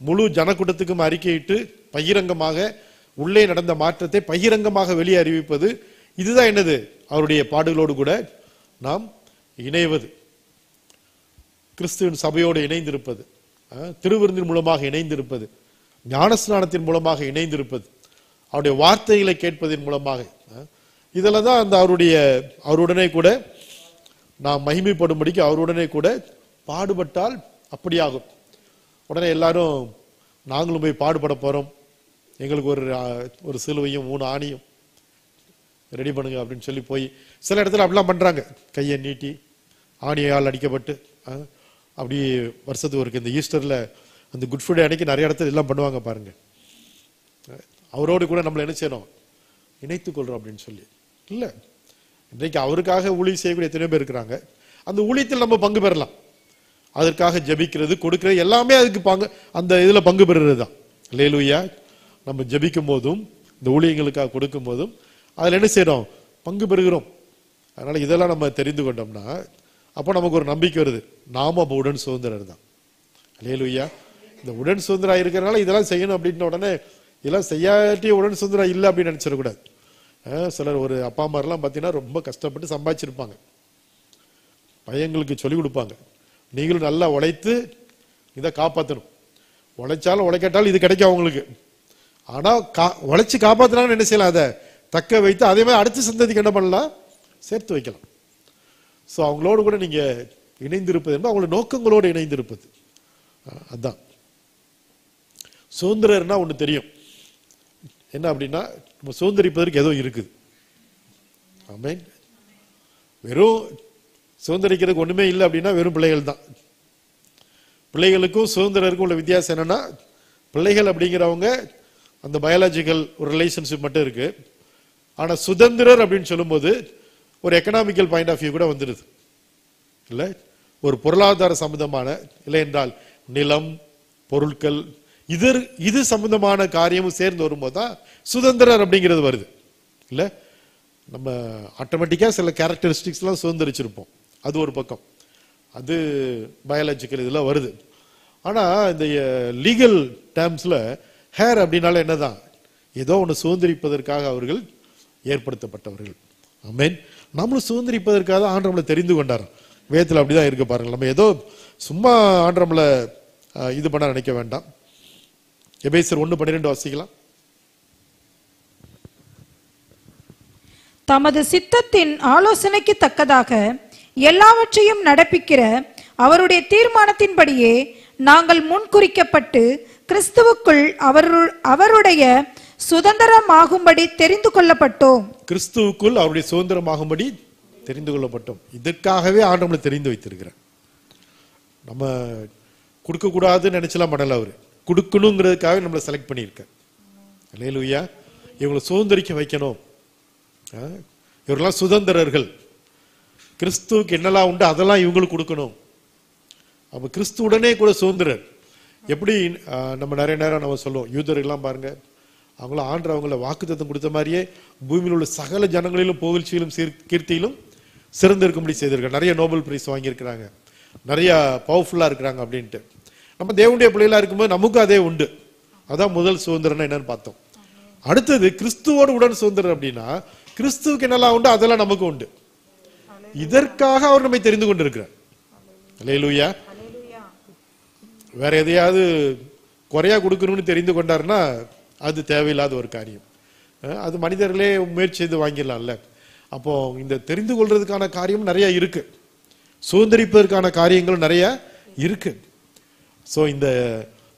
முழு ஜனக்கூட்டத்துக்கும் அறிக்கையிட்டு பகிரங்கமாக உள்ளே நடந்த மாற்றத்தை பகிரங்கமாக வெளியே அறிவிப்பது, இதுதான் என்னது? அவருடைய பாடுகளோடு கூட நாம் இணைவது, கிறிஸ்துவின் சபையோடு இணைந்திருப்பது, திருவிருந்தின் மூலமாக இணைந்திருப்பது, ஞானஸ்நானத்தின் மூலமாக இணைந்திருப்பது, அவருடைய வார்த்தைகளை கேட்பதன் மூலமாக. இதில் தான் அந்த அவருடனே கூட நாம் மகிமைப்படும்படிக்கு அவருடனே கூட பாடுபட்டால் அப்படியாகும். உடனே எல்லாரும் நாங்களும் போய் பாடுபட போறோம், எங்களுக்கு ஒரு சிலுவையும் 3 ஆணியும் ரெடி பண்ணுங்க அப்படின்னு சொல்லி போய் சில இடத்துல அப்படிலாம் பண்றாங்க. கையை நீட்டி ஆணியால் அடிக்கப்பட்டு அப்படி வருஷத்துக்கு இருக்கு. இந்த ஈஸ்டர்ல அந்த குட் ஃப்ரைடே அன்னைக்கு நிறைய இடத்துல எல்லாம் பண்ணுவாங்க பாருங்க. அவரோடு கூட நம்மளை என்ன செய்யணும்? இணைத்துக் கொள்றோம் அப்படின்னு சொல்லி. இல்ல, இன்றைக்கு அவருக்காக ஊழியம் செய்யக்கூடிய எத்தனையோ பேர் இருக்கிறாங்க. அந்த ஊழியத்தில் நம்ம பங்கு பெறலாம். அதற்காக ஜெபிக்கிறது, கொடுக்கிறது எல்லாமே அதுக்கு அந்த இதுல பங்கு பெறுறது தான். அல்லேலூயா. நம்ம ஜெபிக்கும் போதும் இந்த ஊழியங்களுக்காக கொடுக்கும் போதும் அதுல என்ன செய்யறோம்? பங்கு பெறுகிறோம். அதனால இதெல்லாம் நம்ம தெரிந்து கொண்டோம்னா அப்போ நமக்கு ஒரு நம்பிக்கை வருது, நாம அப்போ உடன் சுதந்திரர் தான். அல்லேலூயா. இந்த உடன் சுதந்திரம் இருக்கிறனால இதெல்லாம் செய்யணும் அப்படின்ன உடனே இதெல்லாம் செய்யாட்டி உடன் சுதந்திரம் இல்லை அப்படின்னு நினைச்சிடக்கூடாது. சிலர் ஒரு அப்பா அம்மாரெல்லாம் பார்த்தீங்கன்னா ரொம்ப கஷ்டப்பட்டு சம்பாதிச்சிருப்பாங்க, பையங்களுக்கு சொல்லிக் கொடுப்பாங்க, நீங்களும் நல்லா உழைத்து இதை காப்பாற்றணும், உழைச்சாலும் உழைக்கட்டாலும் இது கிடைக்கும் அவங்களுக்கு. ஆனா உழைச்சு காப்பாத்தினாங்கன்னு என்ன செய்யலாம்? அதை தக்க வைத்து அதே மாதிரி அடுத்த சந்ததிக்கு என்ன பண்ணலாம்? சேர்த்து வைக்கலாம். ஸோ அவங்களோடு கூட நீங்க இணைந்திருப்பது என்பது அவங்களோட நோக்கங்களோடு இணைந்திருப்பது. அதுதான் சுதந்திரம்னா ஒண்ணு தெரியும். என்ன அப்படின்னா நம்ம சுதந்திரிப்பதற்கு ஏதோ இருக்குது. ஆமென். வெறும் சுதந்திரிக்கிறதுக்கு ஒண்ணுமே இல்லை அப்படின்னா வெறும் பிள்ளைகள் தான். பிள்ளைகளுக்கும் சுதந்திரருக்கும் உள்ள வித்தியாசம் என்னன்னா, பிள்ளைகள் அப்படிங்கிறவங்க அந்த பயாலஜிக்கல் ஒரு ரிலேஷன்ஷிப் மட்டும் இருக்கு. ஆனா சுதந்திரர் அப்படின்னு சொல்லும்போது ஒரு எக்கனாமிக்கல் பாயிண்ட் ஆஃப் வியூ கூட வந்துடுது. இல்ல, ஒரு பொருளாதார சம்பந்தமான, இல்லை என்றால் நிலம், பொருட்கள், இது சம்பந்தமான காரியமும் சேர்ந்து வரும்போது தான் சுதந்திரர் அப்படிங்கிறது வருது. இல்ல, நம்ம ஆட்டோமேட்டிக்கா சில கேரக்டரிஸ்டிக்ஸ் எல்லாம் சுதந்திரிச்சிருப்போம், அது ஒரு பக்கம், அது பயாலஜிக்கல் இதெல்லாம் வருது. ஆனா இந்த லீகல் டேர்ம்ஸ்ல ஹேர் அப்படின்னால என்னதான்? ஏதோ ஒன்று சுதந்திரிப்பதற்காக அவர்கள் ஏற்படுத்தப்பட்டவர்கள். ஆமென். நம்மளும் சுதந்திரிப்பதற்காக ஆண்டவர் நம்மளை தெரிந்து கொண்டார். வேதத்தில் அப்படிதான் இருக்கு பாருங்க. நம்ம ஏதோ சும்மா ஆண்டவர் நம்மளை இது பண்ண நினைக்க வேண்டாம். எபேசியர் 1:12 வாசிக்கலாம். தமது சித்தத்தின் ஆலோசனைக்கு தக்கதாக எல்லாவற்றையும் நடப்பிக்கிற அவருடைய தீர்மானத்தின்படியே நாங்கள் முன்குறிக்கப்பட்டு கிறிஸ்துவுக்குள் அவருடைய சுதந்திரமாகும்படி தெரிந்து கொள்ளப்பட்டோம். கிறிஸ்துவுக்குள் அவருடைய சுதந்திரமாகும்படி தெரிந்து கொள்ளப்பட்டோம். இதற்காகவே ஆண்டவரை தெரிந்து வைத்திருக்கிறார். நம்ம கொடுக்க கூடாதுன்னு நினைச்சலாம் பண்ணல, அவரு கொடுக்கணுங்கிறதுக்காக நம்மளை செலக்ட் பண்ணியிருக்கார். அல்லேலூயா. இவங்களை சுதந்திரிக்க வைக்கணும். இவரெல்லாம் சுதந்திரர்கள், கிறிஸ்துவுக்கு என்னெல்லாம் உண்டு அதெல்லாம் இவங்களுக்கு கொடுக்கணும். அப்ப கிறிஸ்துவுடனே கூட சுதந்திரர். எப்படி நம்ம நிறைய நேரம் நம்ம சொல்லுவோம், யூதர்கள்லாம் பாருங்க, அவங்கள அவங்கள வாக்குத்தத்தம் கொடுத்த மாதிரியே பூமியில் உள்ள சகல ஜனங்களிலும் புகழ்ச்சியிலும் கீர்த்தியிலும் சிறந்திருக்கும்படி செய்திருக்காங்க. நிறைய நோபல் பிரைஸ் வாங்கியிருக்கிறாங்க, நிறைய பவர்ஃபுல்லா இருக்கிறாங்க அப்படின்ட்டு. நம்ம தேவனுடைய பிள்ளைகளா இருக்கும்போது நமக்கும் அதே உண்டு. அதான் முதல் சுதந்திரம் என்னன்னு பார்த்தோம். அடுத்தது கிறிஸ்துவோடு உடன் சுதந்திரம் அப்படின்னா கிறிஸ்துவுக்கு என்னெல்லாம் உண்டு அதெல்லாம் நமக்கு உண்டு. இதற்காக அவர் நம்மை தெரிந்து கொண்டிருக்கிறார். அல்லேலூயா. வேற எதையாவது குறையா கொடுக்கணும்னு தெரிந்து கொண்டாருன்னா அது தேவையில்லாத ஒரு காரியம். அது மனிதர்களே முயற்சி செய்து வாங்கிடலாம்ல. அப்போ இந்த தெரிந்து கொள்றதுக்கான காரியம் நிறைய இருக்கு, சுதந்திரிப்பதற்கான காரியங்கள் நிறைய இருக்கு. ஸோ இந்த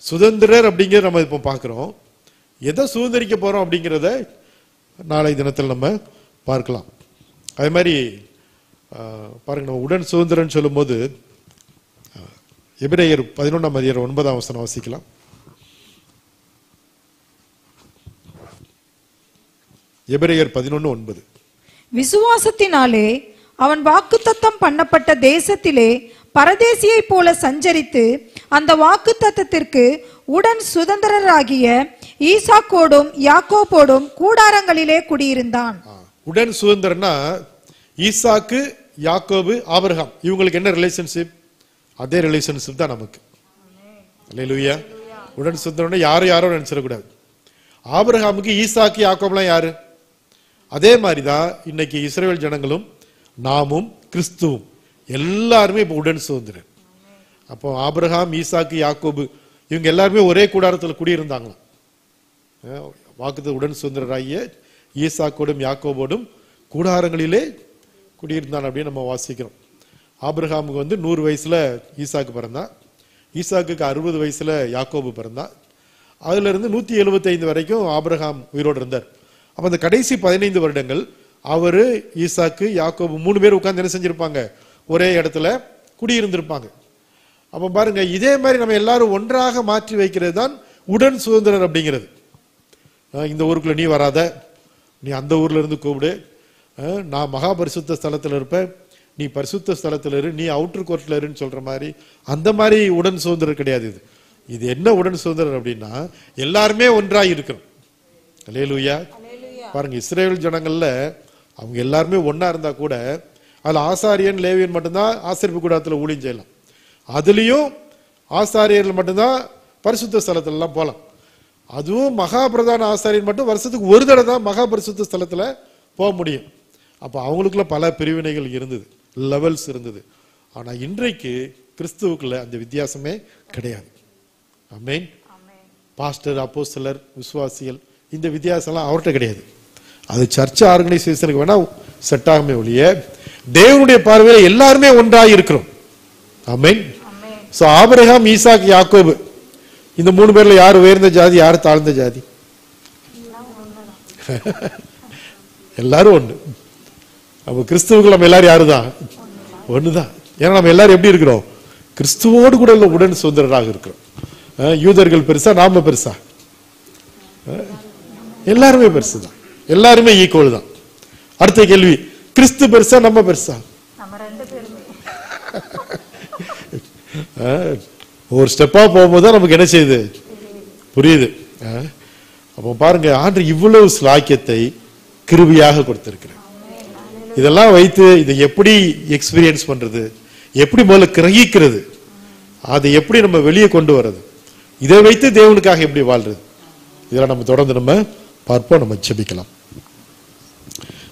சுதந்திரர் அப்படிங்கிறத நம்ம இப்போ பார்க்கிறோம். எதை சுதந்திரிக்க போறோம் அப்படிங்கிறத நாளை தினத்தில் நம்ம பார்க்கலாம். அதே மாதிரி பாருங்க, நம்ம உடன் சுதந்திரன் சொல்லும் போது எபிரேயர் 11:9 வாசிக்கலாம். எபிரேயர் 11:9. விசுவாசத்தினாலே அவன் வாக்குத்தத்தம் பண்ணப்பட்ட தேசத்திலே பரதேசியை போல சஞ்சரித்து அந்த வாக்குத்தத்தத்திற்கு உடன் சுதந்திரராகிய ஈசாக்கோடும் யாக்கோபோடும் கூடாரங்களிலே குடியிருந்தான். உடன் சுதந்திரன்னா ஈசாக்கு, யாக்கோபு, ஆபிரகாம், இவங்களுக்கு என்ன ரிலேஷன்ஷிப்? அதே ரிலேஷன்ஷிப் தான் நமக்கு. அல்லேலூயா. உடன் சுதந்திரம்னா யாரும் நினைச்சிடக்கூடாது. ஆபிரகாமுக்கு ஈசாக்கு, யாக்கோபுலாம் யாரு? அதே மாதிரி தான் இன்னைக்கு இஸ்ரவேல் ஜனங்களும் நாமும் கிறிஸ்துவும் எல்லாருமே இப்போ உடன் சுதந்திரர். அப்போ ஆபிரகாம், ஈசாக்கு, யாக்கோபு இவங்க எல்லாருமே ஒரே கூடாரத்தில் குடியிருந்தாங்களாம். வாக்குத்த உடன் சுதந்திரராகிய ஈசாக்கோடும் யாக்கோபோடும் கூடாரங்களிலே குடியிருந்தான் அப்படின்னு நம்ம வாசிக்கிறோம். ஆபிரகாமுக்கு 100 வயசுல ஈசாக்கு பிறந்தான். ஈசாக்குக்கு 60 வயசுல யாக்கோபு பிறந்தான். அதுல இருந்து 175 வரைக்கும் ஆபிரகாம் உயிரோடு இருந்தார். அப்ப அந்த கடைசி 15 வருடங்கள் அவரு, ஈசாக்கு, யாக்கோபு 3 பேர் உட்கார்ந்து என்ன செஞ்சிருப்பாங்க? ஒரே இடத்துல குடியிருந்திருப்பாங்க. அப்ப பாருங்க, இதே மாதிரி நம்ம எல்லாரும் ஒன்றாக மாற்றி வைக்கிறது தான் உடன் சுதந்திரர் அப்படிங்கிறது. இந்த ஊருக்குள்ள நீ வராத, நீ அந்த ஊர்ல இருந்து கூப்பிடு, நான் மகா பரிசுத்த ஸ்தலத்துல இருப்பேன், நீ பரிசுத்த ஸ்தலத்துல இரு, நீ அவுட்டர் கோர்ட்ல இருன்னு சொல்ற மாதிரி அந்த மாதிரி உடன் சுதந்திரர் கிடையாது. இது என்ன உடன் சுதந்திரர் அப்படின்னா எல்லாருமே ஒன்றாக இருக்கிறோம். அல்லேலூயா. பாருங்க, இஸ்ரவேல் ஜனங்கள்ல அவங்க எல்லாருமே ஒன்னா இருந்தா கூட அதுல ஆசாரியன், லேவியன் மட்டும்தான் ஆசரிப்பு கூடாரத்துல ஊழியம் செய்யலாம். அதுலயும் ஆசாரியர்கள் மட்டும்தான் பரிசுத்த ஸ்தலத்துல எல்லாம் போலாம். அதுவும் மகா பிரதான ஆசாரியன் மட்டும் வருஷத்துக்கு ஒரு தடவை தான் மகா பரிசுத்த ஸ்தலத்துல போக முடியும். அப்ப அவங்களுக்குள்ள பல பிரிவினைகள் இருந்தது, லெவல்ஸ் இருந்தது. ஆனா இன்றைக்கு கிறிஸ்துவுக்குள்ள அந்த வித்தியாசமே கிடையாது. ஆமென். பாஸ்டர், அப்போஸ்தலர், விசுவாசிகள் இந்த வித்தியாசம்லாம் அவர்கிட்ட கிடையாது. அது சர்ச் ஆர்கனைசேஷனுக்கு வேணா செட் ஆகுமே ஒழிய தேவனுடைய பார்வையில எல்லாருமே ஒன்றாக இருக்கிறோம். ஆமென். சோ ஆபிரகாம், ஈசாக்கு, யாக்கோபு இந்த 3 பேர்ல யார் உயர்ந்த ஜாதி, யார் தாழ்ந்த ஜாதி? எல்லாரும் ஒண்ணு. அப்ப கிறிஸ்துவுக்கு நம்ம எல்லாரும் யாருதான்? ஒண்ணுதான். ஏன்னா நம்ம எல்லாரும் எப்படி இருக்கிறோம்? கிறிஸ்துவோடு கூட உடன் சுதந்திரராக இருக்கிறோம். யூதர்கள் பெருசா, நாம பெருசா? எல்லாருமே பெருசுதான், எல்லாருமே ஈக்குவல் தான். அடுத்த கேள்வி, கிறிஸ்து பெருசா நம்ம பெருசா? ஒரு ஸ்டெப்பா போகும்போது நமக்கு என்ன செய்யுது புரியுது. அப்போ பாருங்க, ஆண்டு இவ்வளவு ஸ்லாக்கியத்தை கிருபையாக கொடுத்திருக்கிறார். இதெல்லாம் வைத்து இதை எப்படி எக்ஸ்பீரியன்ஸ் பண்றது, எப்படி முதல்ல கிரகிக்கிறது, அதை எப்படி நம்ம வெளியே கொண்டு வர்றது, இதை வைத்து தேவனுக்காக எப்படி வாழ்றது, இதெல்லாம் நம்ம தொடர்ந்து நம்ம பார்ப்போம். நம்ம ஜெபிக்கலாம்.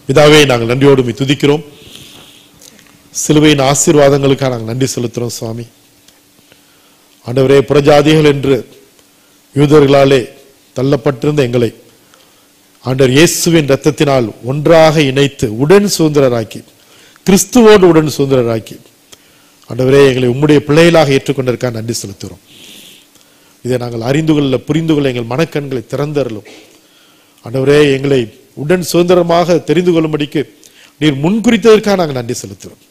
பிதாவே, நாங்கள் நன்றியோடு துதிக்கிறோம். சிலுவையின் ஆசீர்வாதங்களுக்காக நாங்கள் நன்றி செலுத்துறோம் சுவாமி. ஆண்டவரே, புறஜாதிகள் என்று யூதர்களாலே தள்ளப்பட்டிருந்த எங்களை ஆண்டவர் இயேசுவின் இரத்தத்தினால் ஒன்றாக இணைத்து உடன் சுதந்திரராக்கி, கிறிஸ்துவோடு உடன் சுதந்திரராக்கி, ஆண்டவரே எங்களை உம்முடைய பிள்ளைகளாக ஏற்றுக்கொண்டிருக்க நன்றி செலுத்துகிறோம். இதை நாங்கள் அறிந்து கொள்ள, புரிந்து கொள்ள எங்கள் மனக்கண்களை திறந்தருளும். ஆண்டவரே, எங்களை உடன் சுதந்திரமாக தெரிந்து கொள்ளும்படிக்கு நீர் முன்குறித்ததற்காக நாங்கள் நன்றி செலுத்துகிறோம்.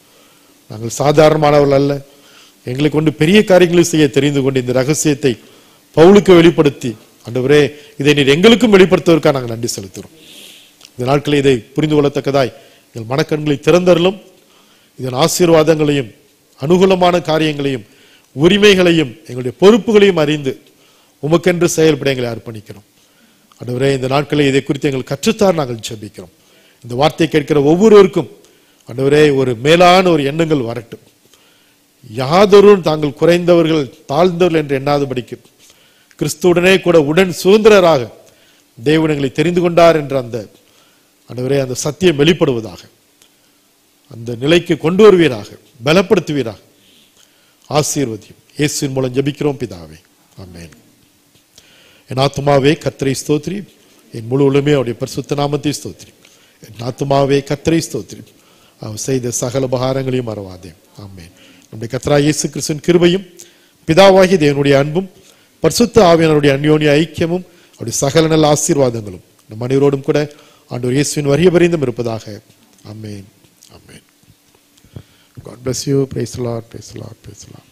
நாங்கள் சாதாரணமானவர்கள் அல்ல, எங்களை கொண்டு பெரிய காரியங்களை செய்ய தெரிந்து கொண்டு இந்த ரகசியத்தை பவுலுக்கு வெளிப்படுத்தி, ஆண்டவரே இதை நீர் எங்களுக்கும் வெளிப்படுத்துவதற்காக நாங்கள் நன்றி செலுத்துகிறோம். இந்த நாட்களில் இதை புரிந்து கொள்ளத்தக்கதாய் எங்கள் மனக்கண்களை திறந்தருளும். இதன் ஆசீர்வாதங்களையும் அனுகூலமான காரியங்களையும் உரிமைகளையும் எங்களுடைய பொறுப்புகளையும் அறிந்து உமக்கென்று செயல்பட எங்களை அர்ப்பணிக்கிறோம். ஆண்டவரே, இந்த நாட்களில் இதை குறித்து எங்கள் கற்றுத்தார் நாங்கள் ஜெபிக்கிறோம். இந்த வார்த்தையை கேட்கிற ஒவ்வொருவருக்கும் ஆண்டவரே ஒரு மேலான ஒரு எண்ணங்கள் வரட்டும். யாதொருவரும் தாங்கள் குறைந்தவர்கள், தாழ்ந்தவர்கள் என்று எண்ணாதபடிக்கு கிறிஸ்துவுடனே கூட உடன் சுதந்திரராக தேவன் எங்களை தெரிந்து கொண்டார் என்ற அந்த ஆண்டவரே அந்த சத்தியம் வெளிப்படுவதாக, அந்த நிலைக்கு கொண்டு வருவீராக, பலப்படுத்துவீராக, ஆசீர்வதியும். இயேசுவின் மூலம் ஜெபிக்கிறோம் பிதாவே, ஆமென். என் ஆத்துமாவே கர்த்தரை ஸ்தோத்திரி, என் முழு உலகமே அவருடைய பரிசுத்த நாமத்தை ஸ்தோத்திரி. என் ஆத்துமாவே கர்த்தரை ஸ்தோத்திரி, அவர் செய்த சகல உபகாரங்களையும் மறவாதே. ஆமென். நம்முடைய கர்த்தராகிய இயேசு கிறிஸ்துவின் கிருபையும் பிதாவாகிய தேவனுடைய அன்பும் பரிசுத்த ஆவியானவருடைய அந்யோன்ய ஐக்கியமும் அவருடைய சகல நல்ல ஆசீர்வாதங்களும் நம் அனைவரோடும் கூட ஆண்டவர் இயேசுவின் வருகை பரியந்தம் இருப்பதாக. ஆமென். ஆமென். God bless you. Praise the Lord. Praise the Lord. Praise the Lord.